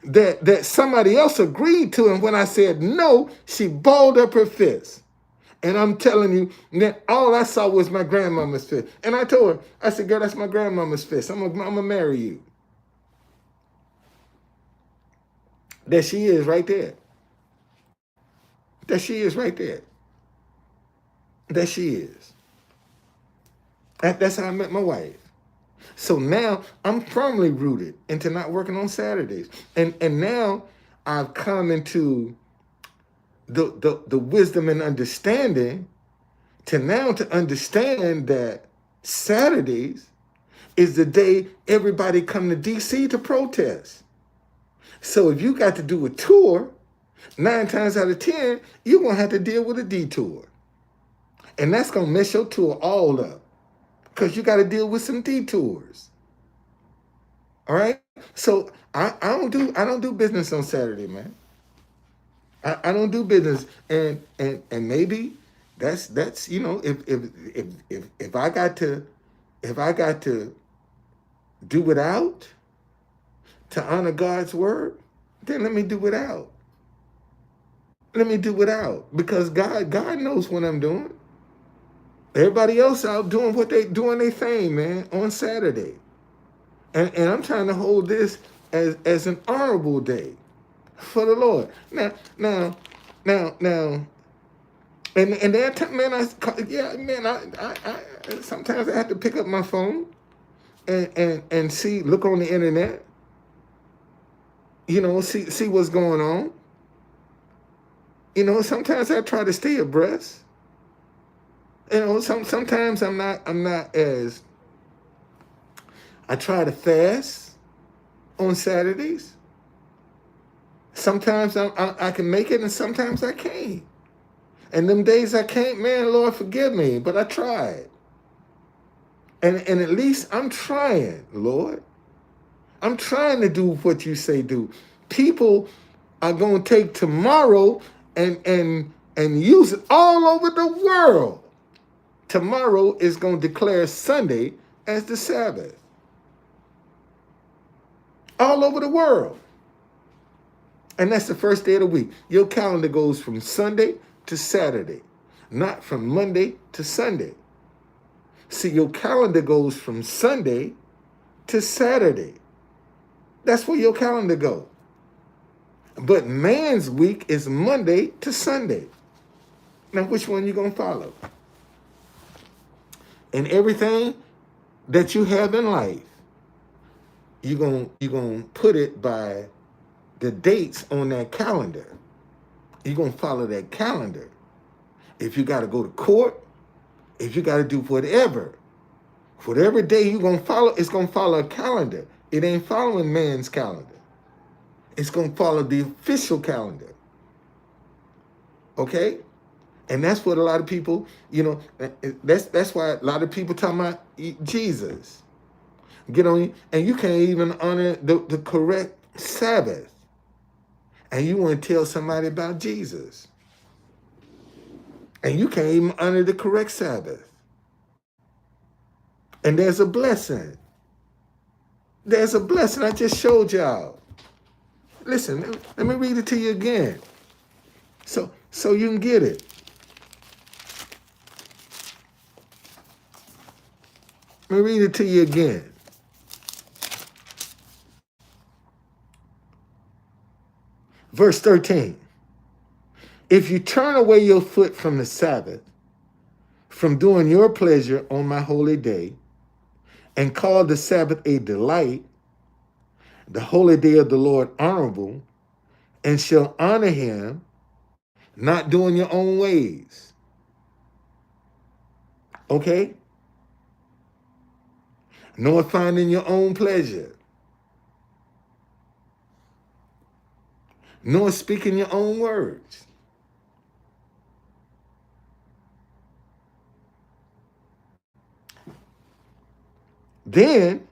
that somebody else agreed to. And when I said no, she balled up her fist. And I'm telling you, that all I saw was my grandmama's fist. And I told her, I said, "Girl, that's my grandmama's fist. I'm gonna marry you." There she is right there. There she is right there. There she is. That's how I met my wife. So now I'm firmly rooted into not working on Saturdays. And now I've come into the wisdom and understanding to understand that Saturdays is the day everybody come to DC to protest. So if you got to do a tour, 9 times out of 10, you're going to have to deal with a detour. And that's going to mess your tour all up because you got to deal with some detours. All right? So I don't do business on Saturday, man. I don't do business, and maybe that's if I got to do without to honor God's word, then let me do without. Let me do without, because God knows what I'm doing. Everybody else out doing what they doing their thing, man, on Saturday, and I'm trying to hold this as an honorable day for the Lord. Now, and that time, man, I sometimes I have to pick up my phone and look on the internet see what's going on. Sometimes I try to stay abreast. Sometimes I'm not as I try to fast on Saturdays. Sometimes I can make it, and sometimes I can't. And them days I can't, man, Lord forgive me, but I tried. And at least I'm trying, Lord. I'm trying to do what you say do. People are going to take tomorrow and use it all over the world. Tomorrow is going to declare Sunday as the Sabbath. All over the world. And that's the first day of the week. Your calendar goes from Sunday to Saturday, not from Monday to Sunday. See, your calendar goes from Sunday to Saturday. That's where your calendar goes. But man's week is Monday to Sunday. Now, which one you going to follow? And everything that you have in life, you're going to put it by the dates on that calendar. You're going to follow that calendar. If you got to go to court, if you got to do whatever day you're going to follow, it's going to follow a calendar. It ain't following man's calendar. It's going to follow the official calendar. Okay? And that's what a lot of people, that's why a lot of people talking about Jesus. Get on you, and you can't even honor the correct Sabbath. And you want to tell somebody about Jesus. And you can't even honor the correct Sabbath. And there's a blessing. There's a blessing I just showed y'all. Listen, let me read it to you again. So you can get it. Let me read it to you again. Verse 13. If you turn away your foot from the Sabbath, from doing your pleasure on my holy day, and call the Sabbath a delight, the holy day of the Lord honorable, and shall honor him, not doing your own ways. Okay? Nor finding your own pleasure. Nor speaking your own words. Then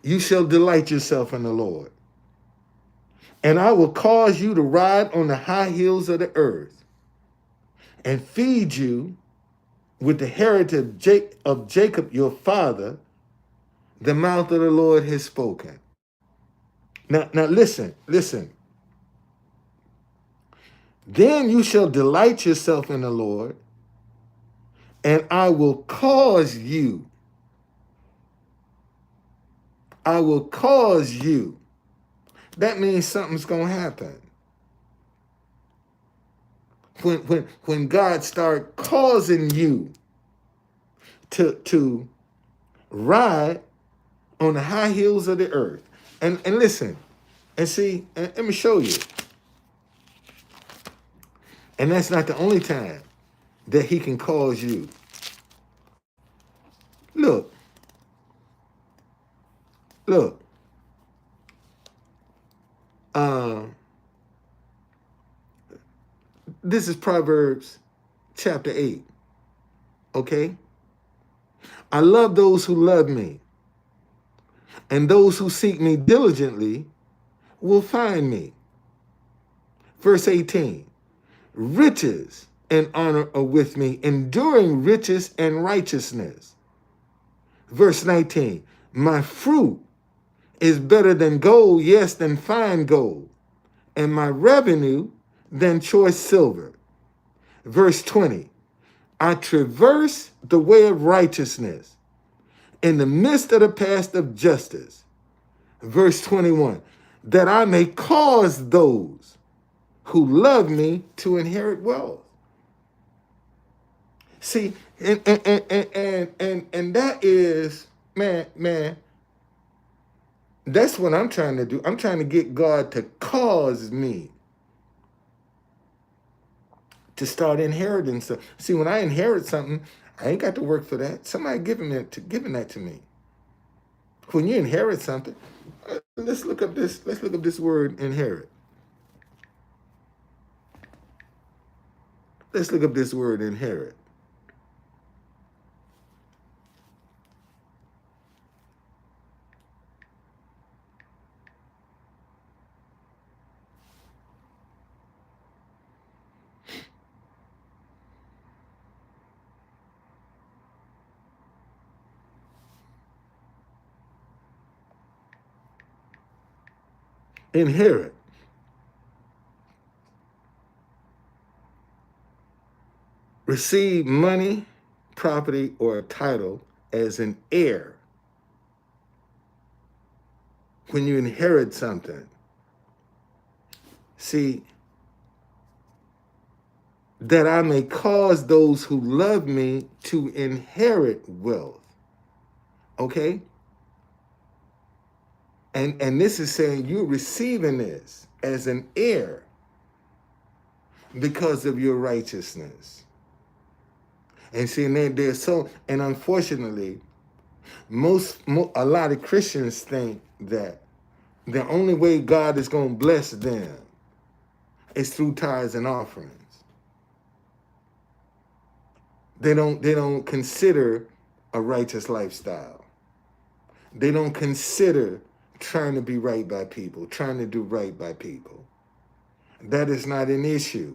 you shall delight yourself in the Lord. And I will cause you to ride on the high hills of the earth, and feed you with the heritage of Jacob your father. The mouth of the Lord has spoken. Now listen. Then you shall delight yourself in the Lord, and I will cause you. I will cause you. That means something's going to happen. When God starts causing you to ride on the high hills of the earth. And listen, and see, and let me show you. And that's not the only time that he can cause you. Look. This is Proverbs chapter 8. Okay? I love those who love me, and those who seek me diligently will find me. Verse 18. Riches and honor are with me, enduring riches and righteousness. Verse 19. My fruit is better than gold, yes, than fine gold, and my revenue than choice silver. Verse 20. I traverse the way of righteousness in the midst of the path of justice. Verse 21. That I may cause those who love me to inherit wealth. See, and that is, man, That's what I'm trying to do. I'm trying to get God to cause me to start inheriting stuff. See, when I inherit something, I ain't got to work for that. Somebody giving that to me. When you inherit something, let's look up this. Let's look up this word inherit. Let's look up this word inherit. Inherit. Receive money, property, or a title as an heir. When you inherit something, see, that I may cause those who love me to inherit wealth. Okay? And this is saying you're receiving this as an heir because of your righteousness. And see, and unfortunately, a lot of Christians think that the only way God is going to bless them is through tithes and offerings. They don't consider a righteous lifestyle. They don't consider trying to be right by people, trying to do right by people. That is not an issue.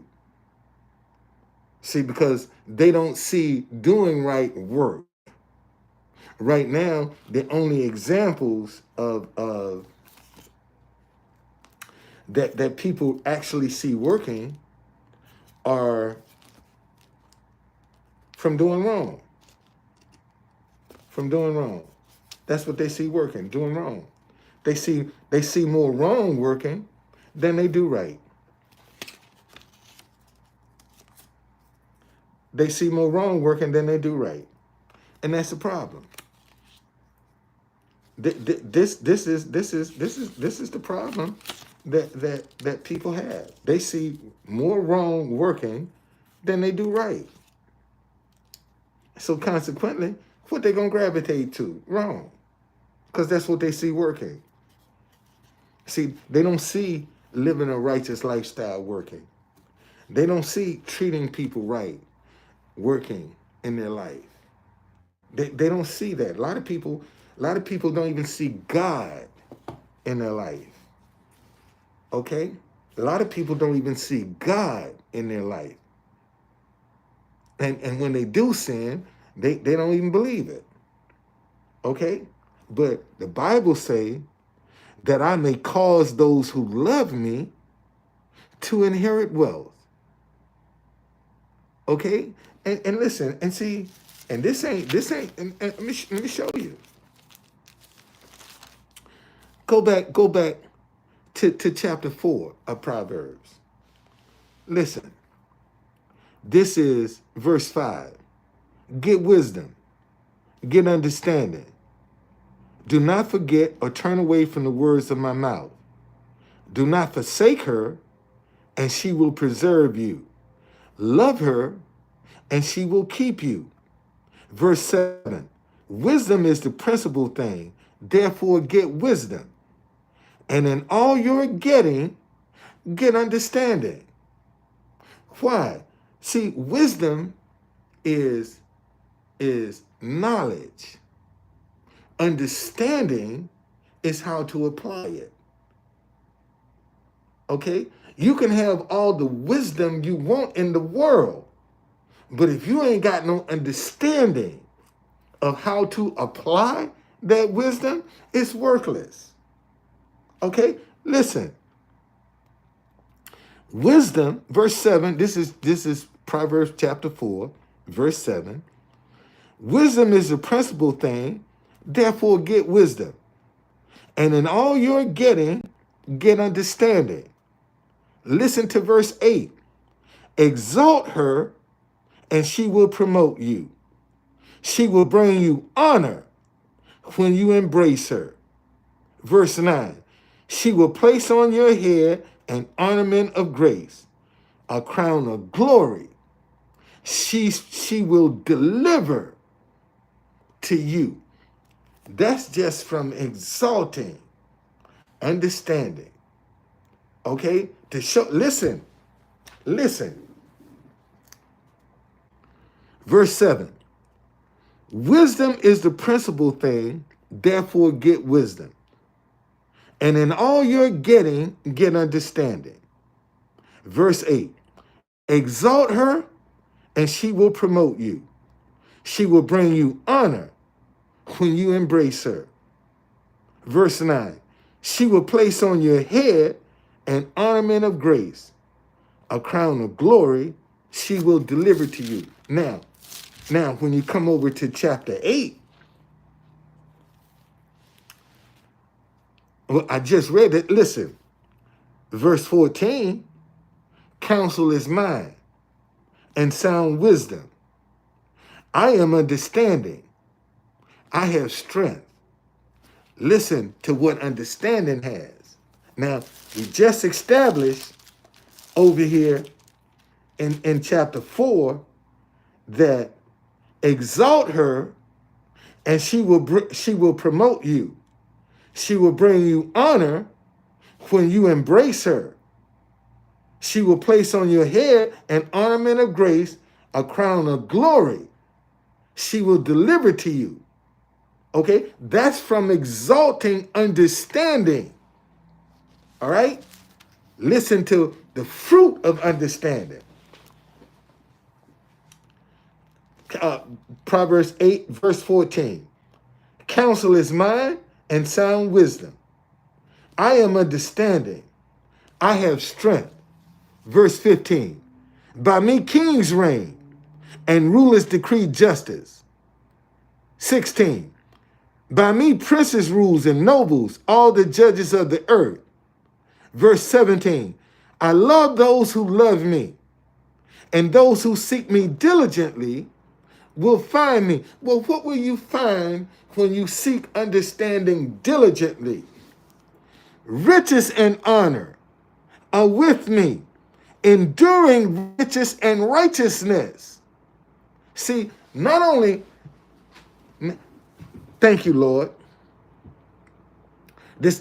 See, because they don't see doing right work. Right now, the only examples of that people actually see working are from doing wrong. From doing wrong. That's what they see working, doing wrong. They see more wrong working than they do right. They see more wrong working than they do right. And that's the problem. This is the problem that people have. They see more wrong working than they do right. So consequently, what they gonna gravitate to? Wrong. Because that's what they see working. See, they don't see living a righteous lifestyle working. They don't see treating people right working in their life. They don't see that. A lot of people don't even see God in their life. Okay? A lot of people don't even see God in their life. And when they do sin, they don't even believe it. Okay? But the Bible say that I may cause those who love me to inherit wealth. Okay? And listen, and see, and this ain't, and let me show you. Go back to chapter 4 of Proverbs. Listen, this is verse 5. Get wisdom, get understanding. Do not forget or turn away from the words of my mouth. Do not forsake her, and she will preserve you. Love her, and she will keep you. Verse 7. Wisdom is the principal thing. Therefore, get wisdom. And in all you're getting, get understanding. Why? See, wisdom is knowledge. Understanding is how to apply it. Okay? You can have all the wisdom you want in the world, but if you ain't got no understanding of how to apply that wisdom, it's worthless. Okay? Listen. Wisdom, verse 7, this is Proverbs chapter 4, verse 7. Wisdom is the principal thing, therefore get wisdom. And in all you're getting, get understanding. Listen to verse 8. Exalt her, and she will promote you. She will bring you honor when you embrace her. Verse 9, she will place on your head an ornament of grace, a crown of glory. She will deliver to you. That's just from exalting, understanding. Okay? To show, listen. Verse 7. Wisdom is the principal thing, therefore get wisdom. And in all you're getting, get understanding. Verse 8. Exalt her, and she will promote you. She will bring you honor when you embrace her. Verse 9. She will place on your head an ornament of grace, a crown of glory. She will deliver to you. Now, when you come over to chapter 8, well, I just read it. Listen, verse 14, counsel is mine and sound wisdom. I am understanding. I have strength. Listen to what understanding has. Now, we just established over here in chapter 4 that exalt her and she will promote you. She will bring you honor when you embrace her. She will place on your head an ornament of grace, a crown of glory. She will deliver to you. Okay? That's from exalting understanding. All right? Listen to the fruit of understanding. Proverbs 8, verse 14. Counsel is mine and sound wisdom. I am understanding. I have strength. Verse 15. By me kings reign and rulers decree justice. 16. By me princes rules and nobles, all the judges of the earth. Verse 17. I love those who love me, and those who seek me diligently will find me. Well, what will you find when you seek understanding diligently? Riches and honor are with me, enduring riches and righteousness. See, not only, thank you, Lord. This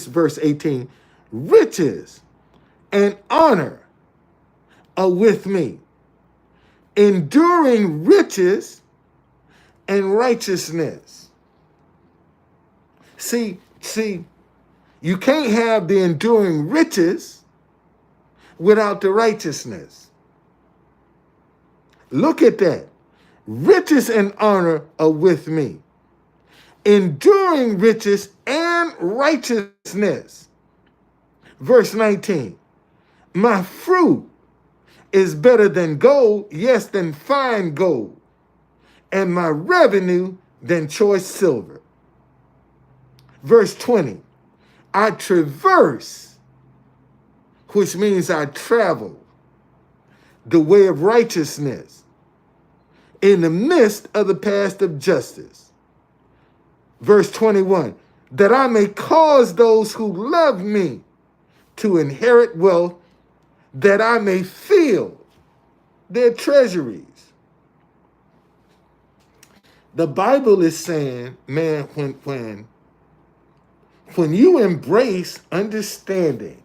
verse 18. Riches and honor are with me, enduring riches and righteousness. See, you can't have the enduring riches without the righteousness. Look at that. Riches and honor are with me, enduring riches and righteousness. Verse 19. My fruit is better than gold, yes, than fine gold, and my revenue than choice silver. Verse 20. I traverse, which means I travel, the way of righteousness in the midst of the path of justice. Verse 21, that I may cause those who love me to inherit wealth, that I may fill their treasuries. The Bible is saying, man, when you embrace understanding,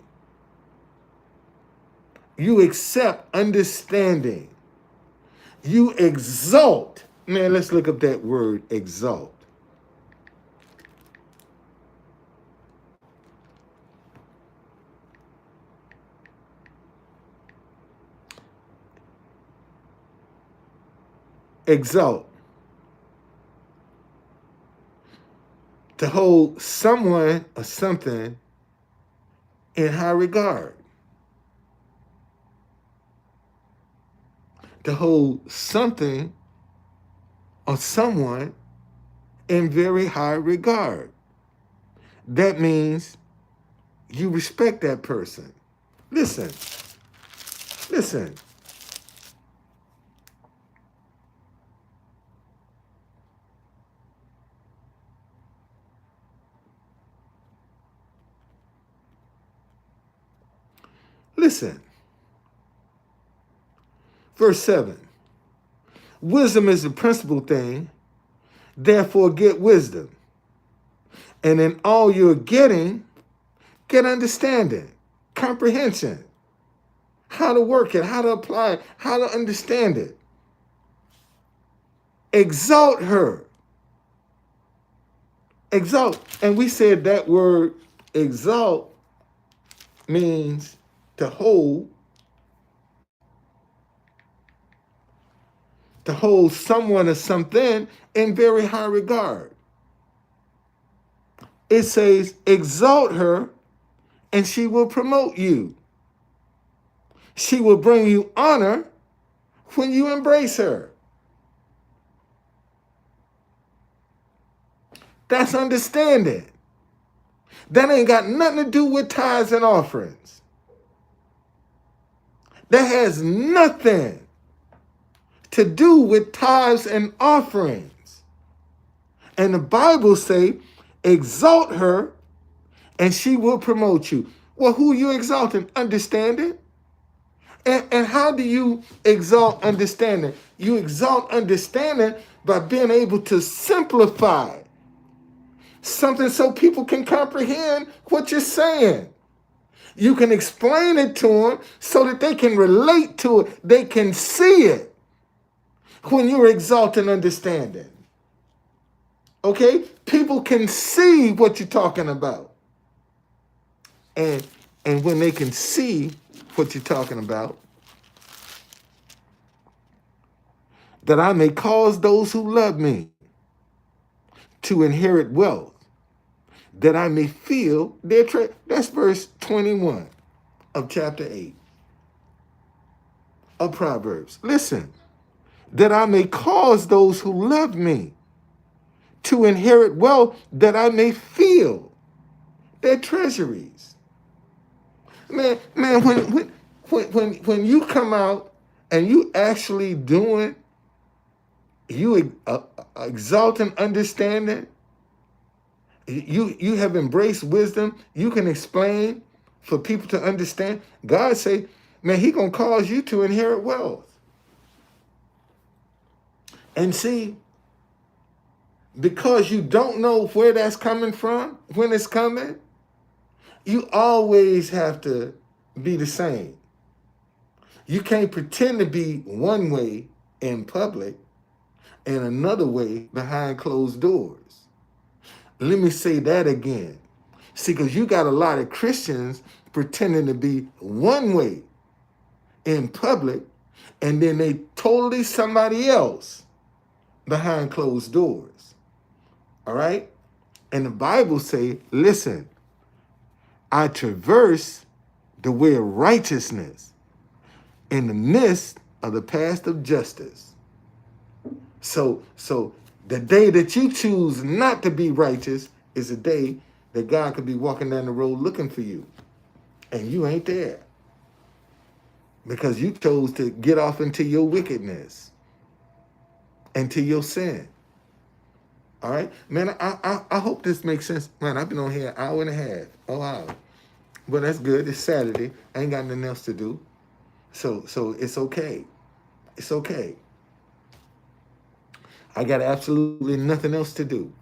you accept understanding, you exalt. Man, let's look up that word, exalt. Exalt. To hold someone or something in high regard. To hold something or someone in very high regard. That means you respect that person. Listen. Listen, verse 7. Wisdom is the principal thing, therefore get wisdom. And in all you're getting, get understanding, comprehension, how to work it, how to apply it, how to understand it. Exalt her. Exalt. And we said that word exalt means to hold someone or something in very high regard. It says, exalt her and she will promote you. She will bring you honor when you embrace her. That's understanding. That ain't got nothing to do with tithes and offerings. That has nothing to do with tithes and offerings. And the Bible say, exalt her and she will promote you. Well, who are you exalting? Understanding? And how do you exalt understanding? You exalt understanding by being able to simplify something so people can comprehend what you're saying. You can explain it to them so that they can relate to it. They can see it when you're exalting understanding. Okay? People can see what you're talking about. And when they can see what you're talking about, that I may cause those who love me to inherit wealth, that I may feel their treasure. That's verse 21 of chapter 8 of Proverbs. Listen, that I may cause those who love me to inherit wealth, that I may feel their treasuries. Man, when you come out and you actually doing, you exalting understanding, you have embraced wisdom, you can explain for people to understand. God say, man, he gonna cause you to inherit wealth. And see, because you don't know where that's coming from, when it's coming, you always have to be the same. You can't pretend to be one way in public and another way behind closed doors. Let me say that again. See, because you got a lot of Christians pretending to be one way in public, and then they totally somebody else behind closed doors. All right? And the Bible say, listen, I traverse the way of righteousness in the midst of the path of justice. So the day that you choose not to be righteous is a day that God could be walking down the road looking for you. And you ain't there. Because you chose to get off into your wickedness and to your sin. All right? Man, I hope this makes sense. Man, I've been on here an hour and a half. Oh, wow. But that's good. It's Saturday. I ain't got nothing else to do. So it's okay. It's okay. I got absolutely nothing else to do.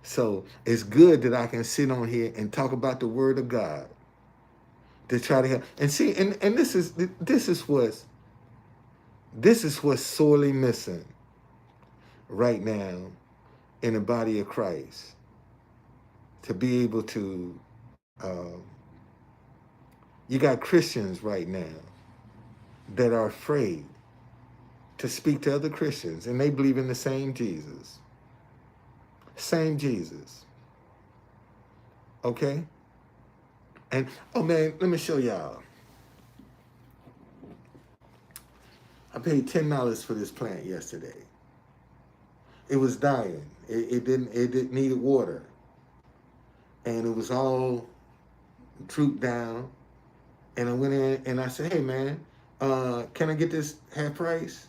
So it's good that I can sit on here and talk about the word of God to try to help. And see, and this is what's sorely missing right now in the body of Christ. To be able to, you got Christians right now that are afraid to speak to other Christians, and they believe in the same Jesus. Same Jesus. Okay? And, oh man, let me show y'all. I paid $10 for this plant yesterday. It was dying. It didn't need water. And it was all drooped down. And I went in and I said, hey man, can I get this half price?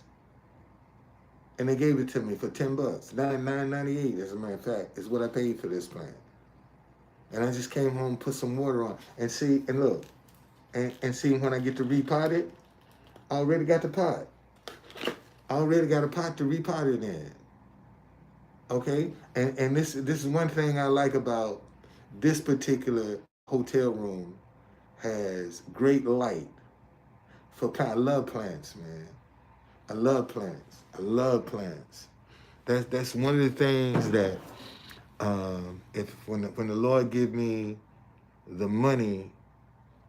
And they gave it to me for $10. $9.98, as a matter of fact, is what I paid for this plant. And I just came home, put some water on. And see, and look, And see, when I get to repot it, I already got the pot. I already got a pot to repot it in. Okay? And this is one thing I like about this particular hotel room, has great light for plants. I love plants, man. I love plants. I love plants. That's one of the things that if when the Lord give me the money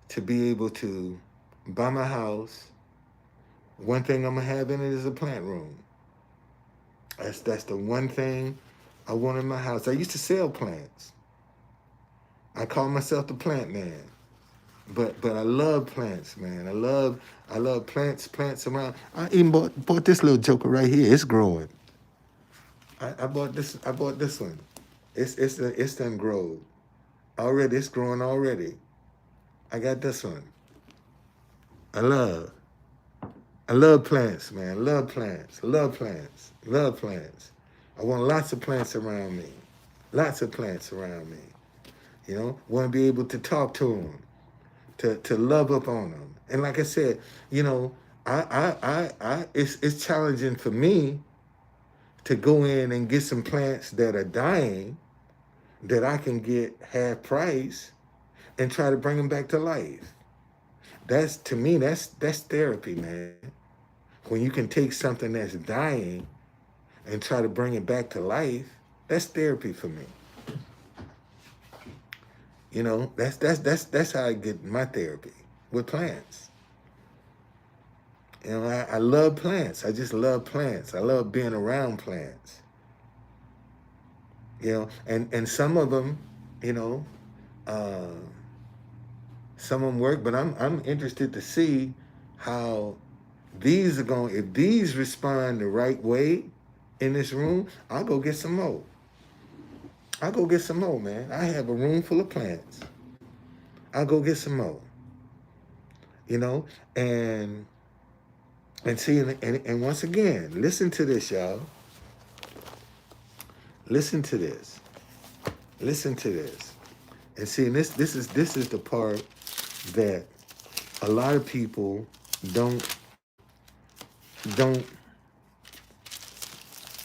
to be able to buy my house, one thing I'm gonna have in it is a plant room. That's the one thing I want in my house. I used to sell plants. I call myself the plant man. But I love plants, man. I love plants around. I even bought this little joker right here. It's growing. I bought this one. It's done grown. Already, it's growing already. I got this one. I love plants, man. Love plants. Love plants. Love plants. I want lots of plants around me. Lots of plants around me. You know, want to be able to talk to them, to love up on them. And like I said, you know, it's challenging for me to go in and get some plants that are dying that I can get half price and try to bring them back to life. That's, to me, that's therapy, man. When you can take something that's dying and try to bring it back to life, that's therapy for me. You know, that's how I get my therapy, with plants. You know, I love plants. I just love plants. I love being around plants. You know, and some of them, you know, some of them work, but I'm interested to see how these are going. If these respond the right way in this room, I'll go get some more. I'll go get some more, man. I have a room full of plants. I'll go get some more. You know, and see, and once again, listen to this, y'all. Listen to this. Listen to this. And see, and this is the part that a lot of people don't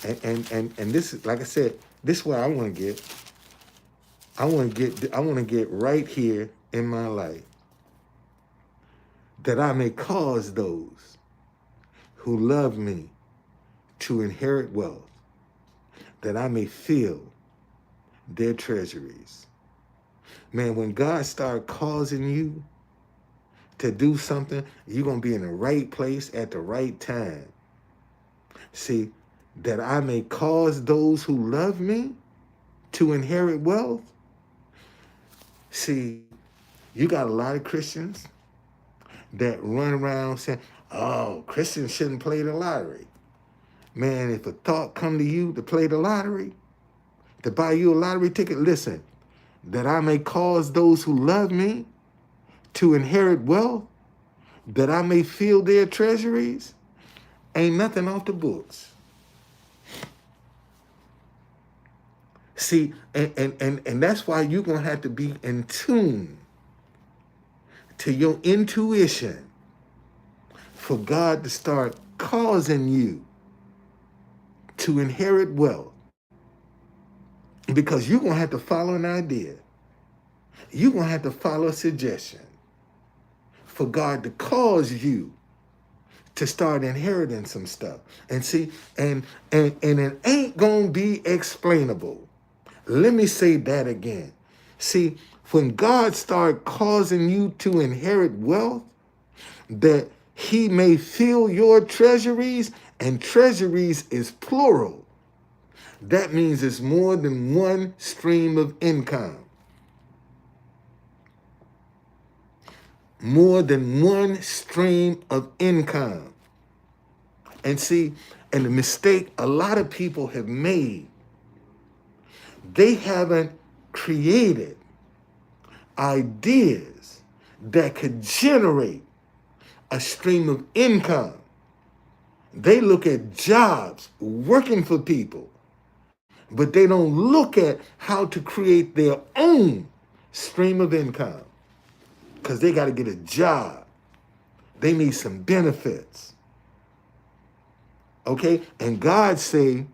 and this is, like I said, this is where I want to get. I want to get right here in my life, that I may cause those who love me to inherit wealth, that I may fill their treasuries. Man, when God starts causing you to do something, you're going to be in the right place at the right time. See, that I may cause those who love me to inherit wealth. See, you got a lot of Christians that run around saying, oh, Christians shouldn't play the lottery. Man, if a thought come to you to play the lottery, to buy you a lottery ticket, listen, that I may cause those who love me to inherit wealth, that I may fill their treasuries, ain't nothing off the books. See, and that's why you're going to have to be in tune to your intuition for God to start causing you to inherit wealth. Because you're going to have to follow an idea. You're going to have to follow a suggestion for God to cause you to start inheriting some stuff. And see, and it ain't going to be explainable. Let me say that again. See, when God starts causing you to inherit wealth, that he may fill your treasuries, and treasuries is plural. That means it's more than one stream of income. More than one stream of income. And see, and the mistake a lot of people have made, they haven't created ideas that could generate a stream of income. They look at jobs, working for people, but they don't look at how to create their own stream of income. because they got to get a job. They need some benefits. Okay? And God say,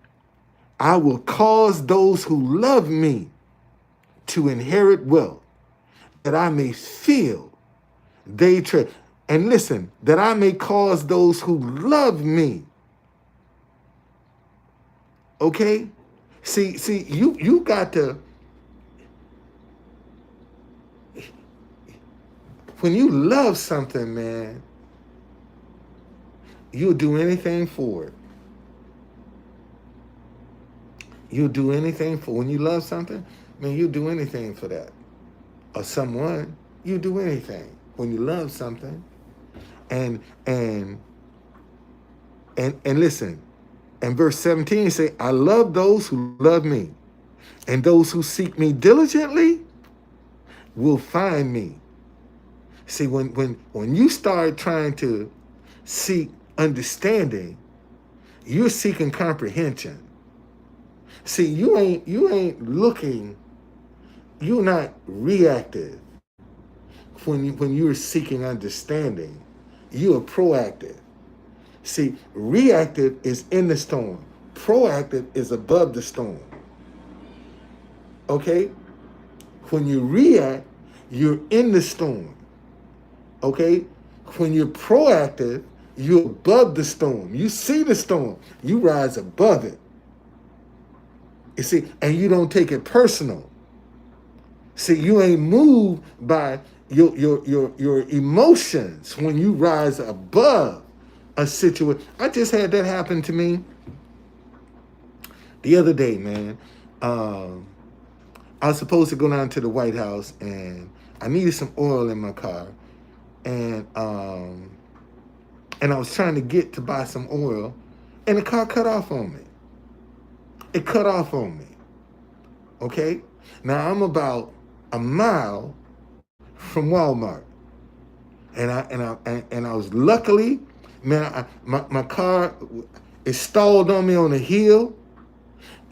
I will cause those who love me to inherit wealth, that I may feel they tread. And listen, that I may cause those who love me. Okay? See, you got to, when you love something, man, you'll do anything for it. You'll do anything for, when you love something, man, you'll do anything for that. Or someone, you'll do anything when you love something. And listen, and verse 17 say, I love those who love me, and those who seek me diligently will find me. See, when you start trying to seek understanding, you're seeking comprehension. See, you ain't looking, you're not reactive when you're seeking understanding. You are proactive. See, reactive is in the storm. Proactive is above the storm. Okay? When you react, you're in the storm. Okay? When you're proactive, you're above the storm. You see the storm. You rise above it. You see, and you don't take it personal. See, you ain't moved by your emotions when you rise above a situation. I just had that happen to me the other day, man. I was supposed to go down to the White House, and I needed some oil in my car, and I was trying to get to buy some oil, and the car cut off on me. It cut off on me. Okay? Now I'm about a mile from Walmart. And I was luckily, man, my car, it stalled on me on a hill,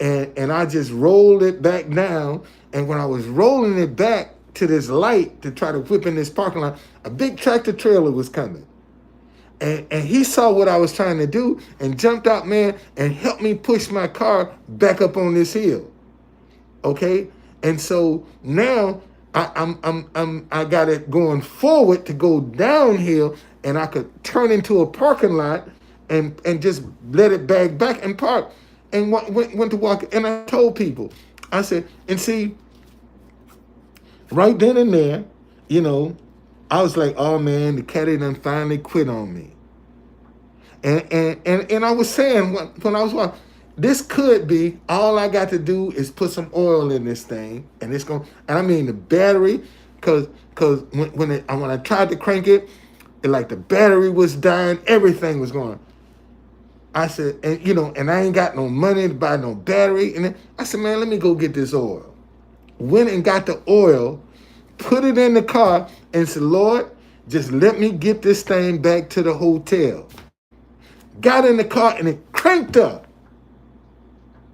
and I just rolled it back down. And when I was rolling it back to this light to try to whip in this parking lot, a big tractor trailer was coming. And he saw what I was trying to do and jumped out, man, and helped me push my car back up on this hill. Okay? And so now I got it going forward to go downhill, and I could turn into a parking lot and just let it back and park. And went to walk. And I told people, I said, and see, right then and there, you know, I was like, oh man, the caddy done finally quit on me. And I was saying when I was walking, this could be, all I got to do is put some oil in this thing, and it's going, and I mean the battery, because when I tried to crank it, like the battery was dying, everything was going. I said, and you know, and I ain't got no money to buy no battery, and then I said, man, let me go get this oil. Went and got the oil, put it in the car, and said, Lord, just let me get this thing back to the hotel. Got in the car, and it cranked up.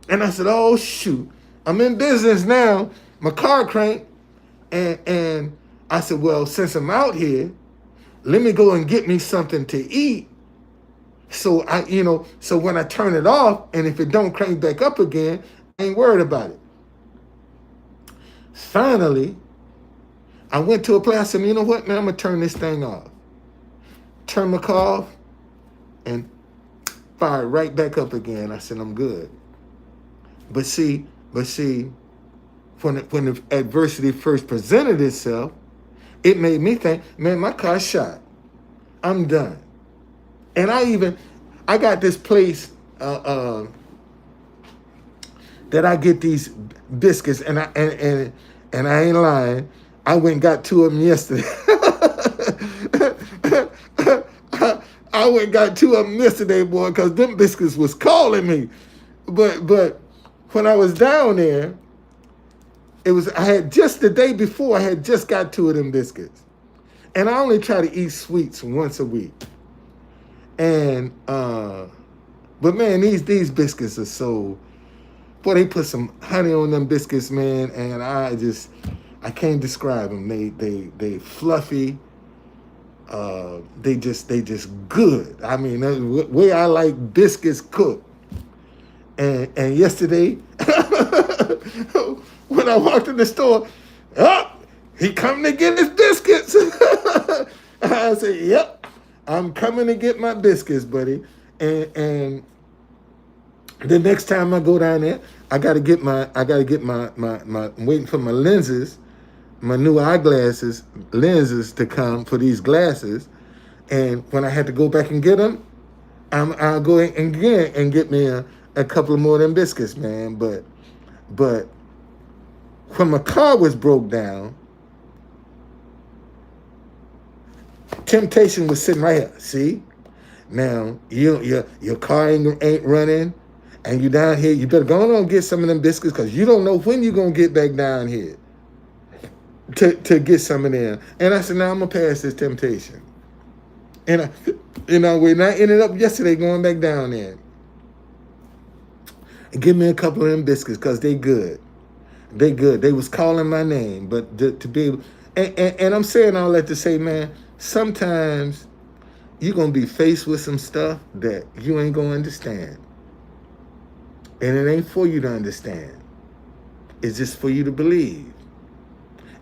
And I said, oh, shoot, I'm in business now. My car cranked. And I said, well, since I'm out here, let me go and get me something to eat. So so when I turn it off, and if it don't crank back up again, I ain't worried about it. Finally, I went to a place. I said, you know what, man, I'm going to turn this thing off. Turn my car off and fire it right back up again. I said, I'm good. But see, when the adversity first presented itself, it made me think, man, my car's shot. I'm done. And I got this place that I get these biscuits, and I ain't lying. I went and got 2 of them yesterday. I went and got 2 of them yesterday, boy, because them biscuits was calling me. But when I was down there, I had just the day before, I had just got 2 of them biscuits. And I only try to eat sweets once a week. And, but man, these biscuits are so, boy, they put some honey on them biscuits, man. And I can't describe them. They fluffy. They just good. I mean, that's the way I like biscuits cooked. And yesterday, when I walked in the store, oh, he coming to get his biscuits. I said, "Yep, I'm coming to get my biscuits, buddy." And the next time I go down there, I gotta get my I'm waiting for my lenses, my new eyeglasses lenses to come for these glasses. And when I had to go back and get them, I'll go in again and get me a couple of more of them biscuits, man. But when my car was broke down, temptation was sitting right here. See, now your car ain't running, and you down here. You better go on and get some of them biscuits because you don't know when you're gonna get back down here to get some of them. And I said, now I'm gonna pass this temptation. And when I ended up yesterday going back down there and give me a couple of them biscuits because they good. They good. They was calling my name, but to be able, and I'm saying all that to say, man, sometimes you're going to be faced with some stuff that you ain't going to understand. And it ain't for you to understand. It's just for you to believe.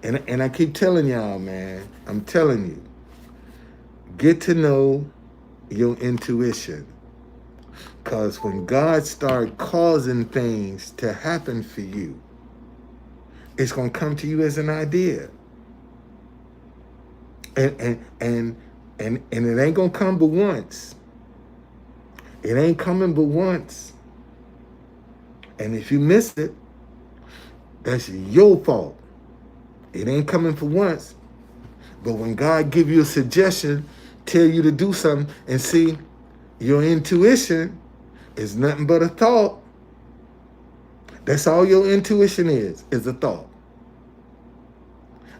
And I keep telling y'all, man, I'm telling you, get to know your intuition. Because when God starts causing things to happen for you, it's going to come to you as an idea. And it ain't going to come but once. It ain't coming but once. And if you miss it, that's your fault. It ain't coming for once. But when God give you a suggestion, tell you to do something, and see, your intuition is nothing but a thought. That's all your intuition is a thought.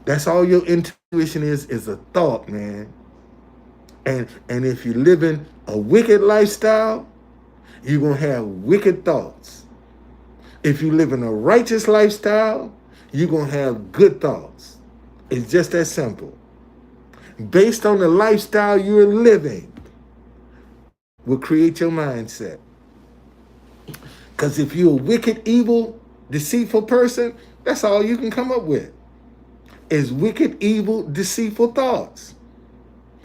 That's all your intuition is a thought, man. And if you're living a wicked lifestyle, you're going to have wicked thoughts. If you live in a righteous lifestyle, you're going to have good thoughts. It's just that simple. Based on the lifestyle you're living will create your mindset. Because if you're a wicked, evil, deceitful person, that's all you can come up with is wicked, evil, deceitful thoughts.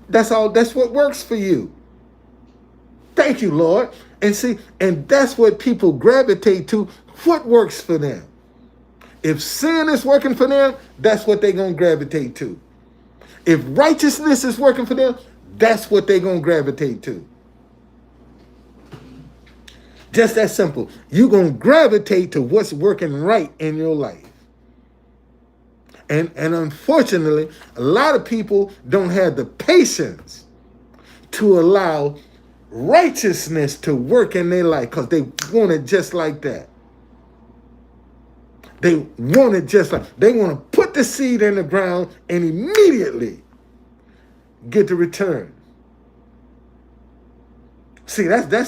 That's all. That's what works for you. Thank you, Lord. And see, and that's what people gravitate to. What works for them? If sin is working for them, that's what they're going to gravitate to. If righteousness is working for them, that's what they're going to gravitate to. Just that simple. You're going to gravitate to what's working right in your life. And unfortunately, a lot of people don't have the patience to allow righteousness to work in their life because they want it just like that. They want it just like, they want to put the seed in the ground and immediately get the return. See, that's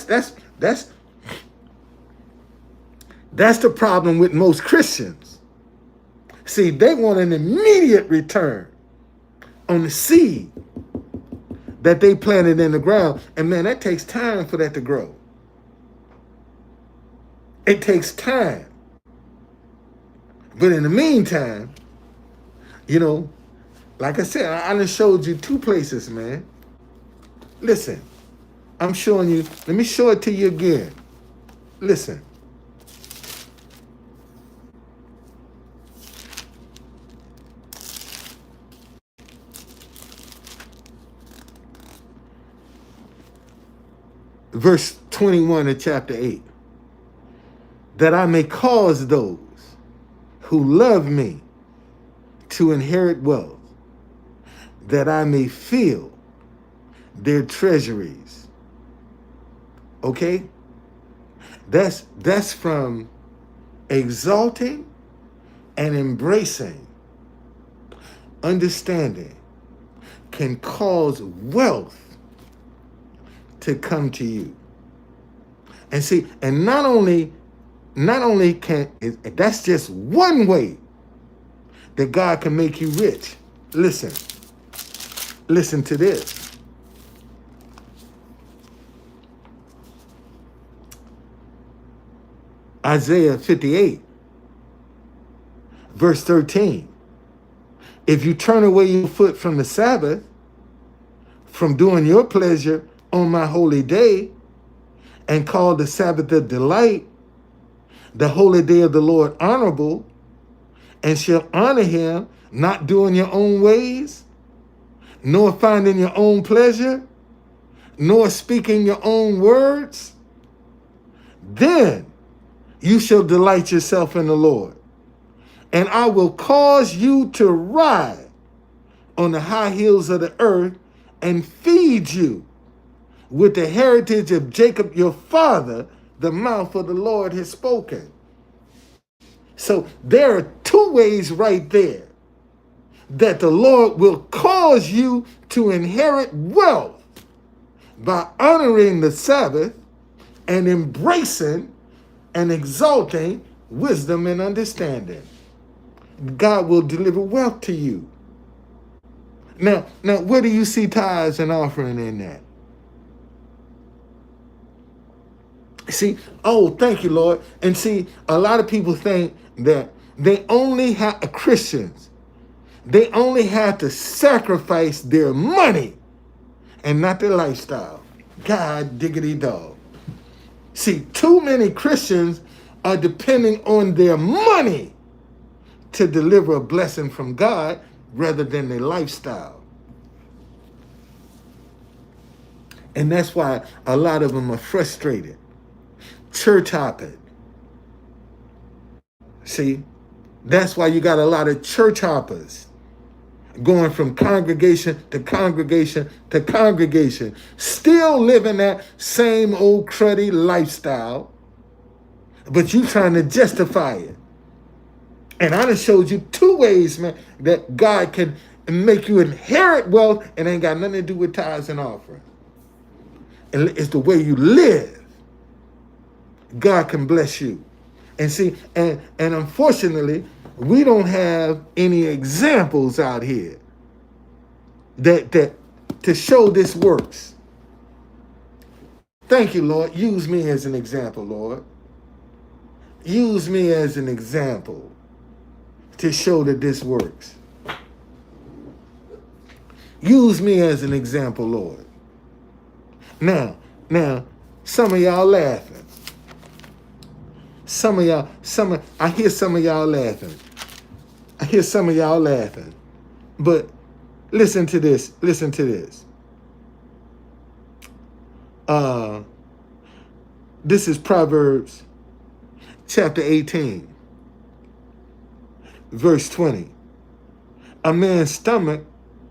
the problem with most Christians. See, they want an immediate return on the seed that they planted in the ground. And man, that takes time for that to grow. It takes time. But in the meantime, like I said, I done showed you 2 places, man. Listen, I'm showing you. Let me show it to you again. Listen. Verse 21 of chapter 8. That I may cause those who love me to inherit wealth, that I may fill their treasuries. Okay? That's from exalting and embracing. Understanding can cause wealth to come to you. And see, and not only can, that's just one way that God can make you rich. Listen to this. Isaiah 58, verse 13. If you turn away your foot from the Sabbath, from doing your pleasure on my holy day, and call the Sabbath a delight, the holy day of the Lord honorable, and shall honor him, not doing your own ways, nor finding your own pleasure, nor speaking your own words, then you shall delight yourself in the Lord. And I will cause you to ride on the high hills of the earth and feed you with the heritage of Jacob your father. The mouth of the Lord has spoken. So there are two ways right there that the Lord will cause you to inherit wealth: by honoring the Sabbath and embracing and exalting wisdom and understanding. God will deliver wealth to you. Now, where do you see tithes and offering in that? See, oh, thank you, Lord. And see, a lot of people think that Christians, they only have to sacrifice their money and not their lifestyle. God diggity dog. See, too many Christians are depending on their money to deliver a blessing from God rather than their lifestyle. And that's why a lot of them are frustrated, church hopping. See, that's why you got a lot of church hoppers going from congregation to congregation to congregation, still living that same old cruddy lifestyle, but you trying to justify it. And I done showed you two ways, man, that God can make you inherit wealth, and ain't got nothing to do with tithes and offering. And it's the way you live. God can bless you. And see, and unfortunately, we don't have any examples out here that to show this works. Thank you, Lord. Use me as an example, Lord. Use me as an example to show that this works. Use me as an example, Lord. Now, some of y'all laughing. I hear some of y'all laughing. But listen to this. This is Proverbs chapter 18, verse 20. A man's stomach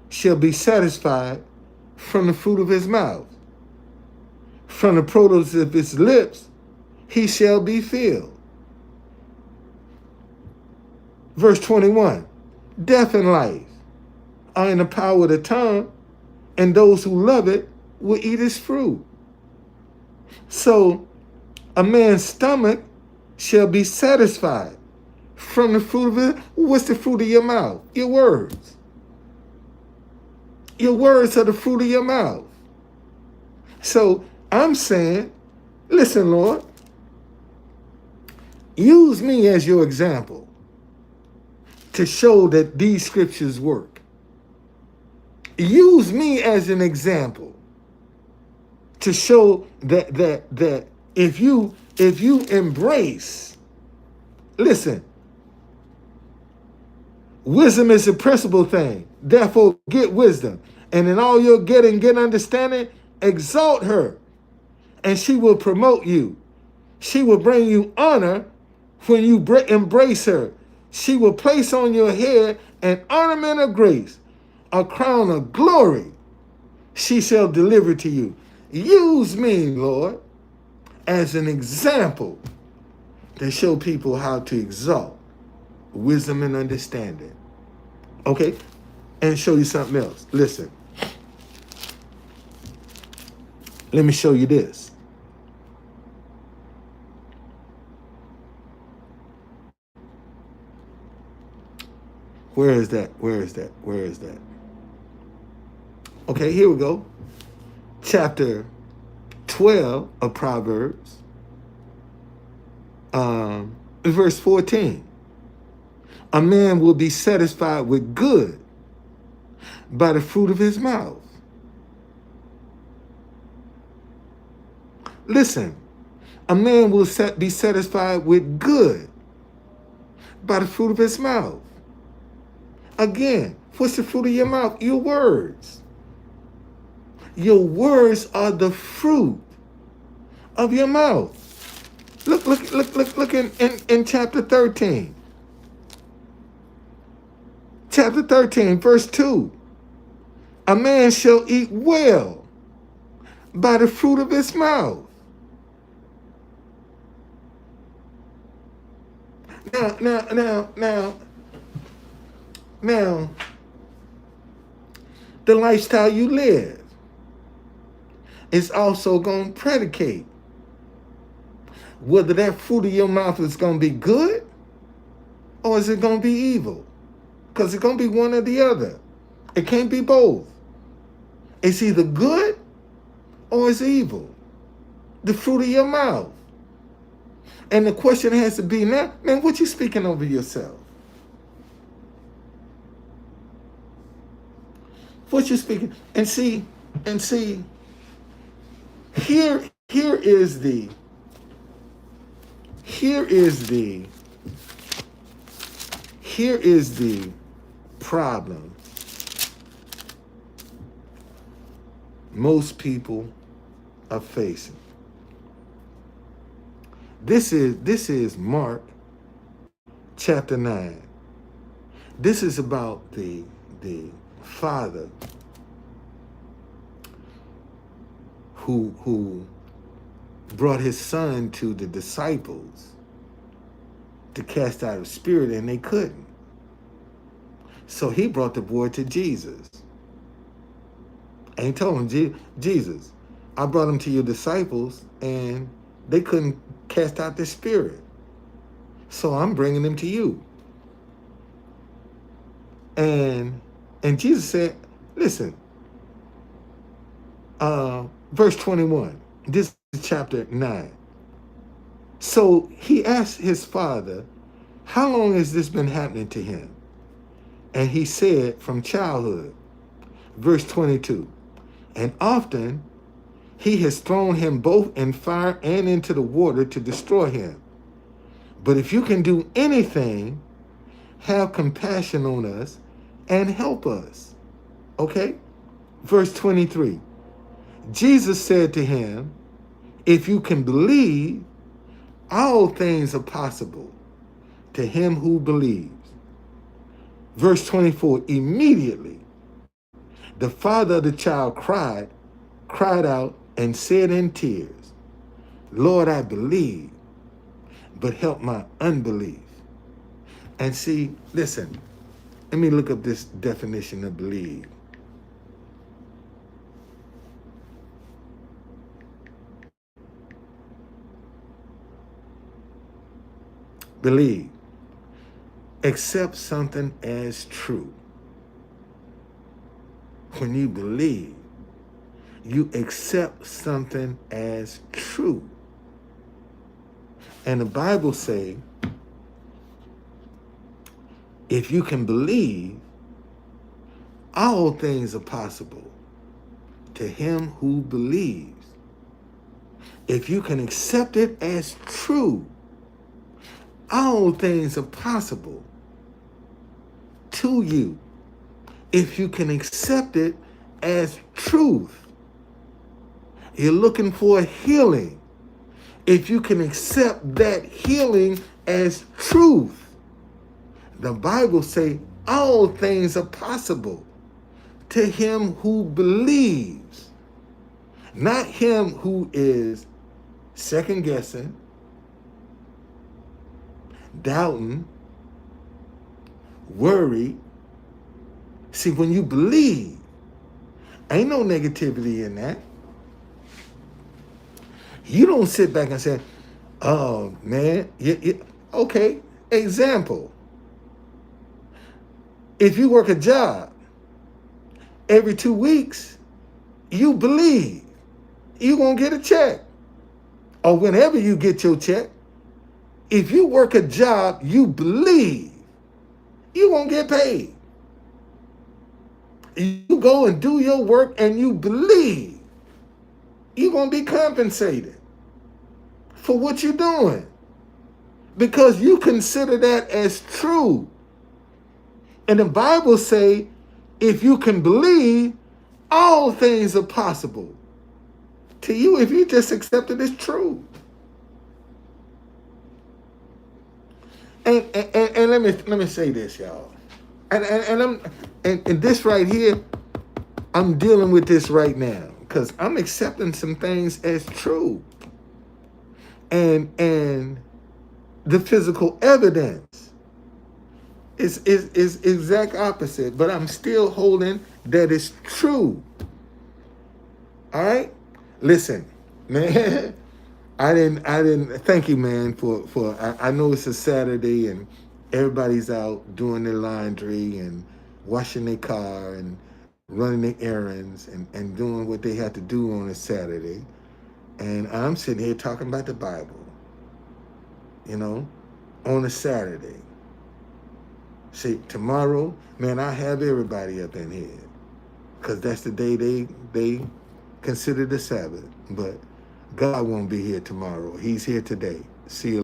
shall be satisfied from the fruit of his mouth. From the produce of his lips, he shall be filled. Verse 21. Death and life are in the power of the tongue, and those who love it will eat its fruit. So a man's stomach shall be satisfied from the fruit of it. What's the fruit of your mouth? Your words. Your words are the fruit of your mouth. So I'm saying, listen, Lord, use me as your example to show that these scriptures work. Use me as an example to show that if you embrace, listen, wisdom is a principal thing. Therefore, get wisdom. And in all your getting, get understanding, exalt her, and she will promote you. She will bring you honor when you embrace her. She will place on your head an ornament of grace, a crown of glory she shall deliver to you. Use me, Lord, as an example to show people how to exalt wisdom and understanding. Okay? And show you something else. Listen. Let me show you this. Where is that? Where is that? Where is that? Okay, here we go. Chapter 12 of Proverbs, verse 14. A man will be satisfied with good by the fruit of his mouth. Listen, a man will be satisfied with good by the fruit of his mouth. Again, what's the fruit of your mouth? Your words. Your words are the fruit of your mouth. Look in chapter 13. Chapter 13, verse 2. A man shall eat well by the fruit of his mouth. Now, the lifestyle you live is also going to predicate whether that fruit of your mouth is going to be good or is it going to be evil. Because it's going to be one or the other. It can't be both. It's either good or it's evil. The fruit of your mouth. And the question has to be now, man, what you speaking over yourself? What you speaking? And see, here is the problem most people are facing. This is Mark chapter 9. This is about the father who brought his son to the disciples to cast out a spirit, and they couldn't. So he brought the boy to Jesus. And he told him, Jesus, I brought him to your disciples, and they couldn't cast out the spirit. So I'm bringing them to you. And Jesus said, listen, verse 21, this is chapter 9. So he asked his father, how long has this been happening to him? And he said, from childhood. Verse 22, and often he has thrown him both in fire and into the water to destroy him. But if you can do anything, have compassion on us and help us. Okay? Verse 23, Jesus said to him, if you can believe, all things are possible to him who believes. Verse 24, immediately the father of the child cried out and said in tears, Lord, I believe, but help my unbelief. And see, listen, let me look up this definition of believe. Believe. Accept something as true. When you believe, you accept something as true. And the Bible says, if you can believe, all things are possible to him who believes. If you can accept it as true, all things are possible to you. If you can accept it as truth, you're looking for a healing. If you can accept that healing as truth, the Bible says all things are possible to him who believes, not him who is second guessing, doubting, worried. See, when you believe, ain't no negativity in that. You don't sit back and say, oh, man, okay, example. If you work a job every 2 weeks, you believe you're going to get a check. Or whenever you get your check, if you work a job, you believe you're going to get paid. You go and do your work and you believe you're going to be compensated for what you're doing. Because you consider that as true. And the Bible say, if you can believe, all things are possible to you if you just accept it as true. And let me say this, y'all. And this right here, I'm dealing with this right now because I'm accepting some things as true. And the physical evidence is exact opposite, but I'm still holding that it's true. All right? Listen, man. I didn't thank you, man, for I know it's a Saturday and everybody's out doing their laundry and washing their car and running their errands and doing what they have to do on a Saturday. And I'm sitting here talking about the Bible, on a Saturday. See, tomorrow, man, I have everybody up in here because that's the day they consider the Sabbath. But God won't be here tomorrow. He's here today. See you.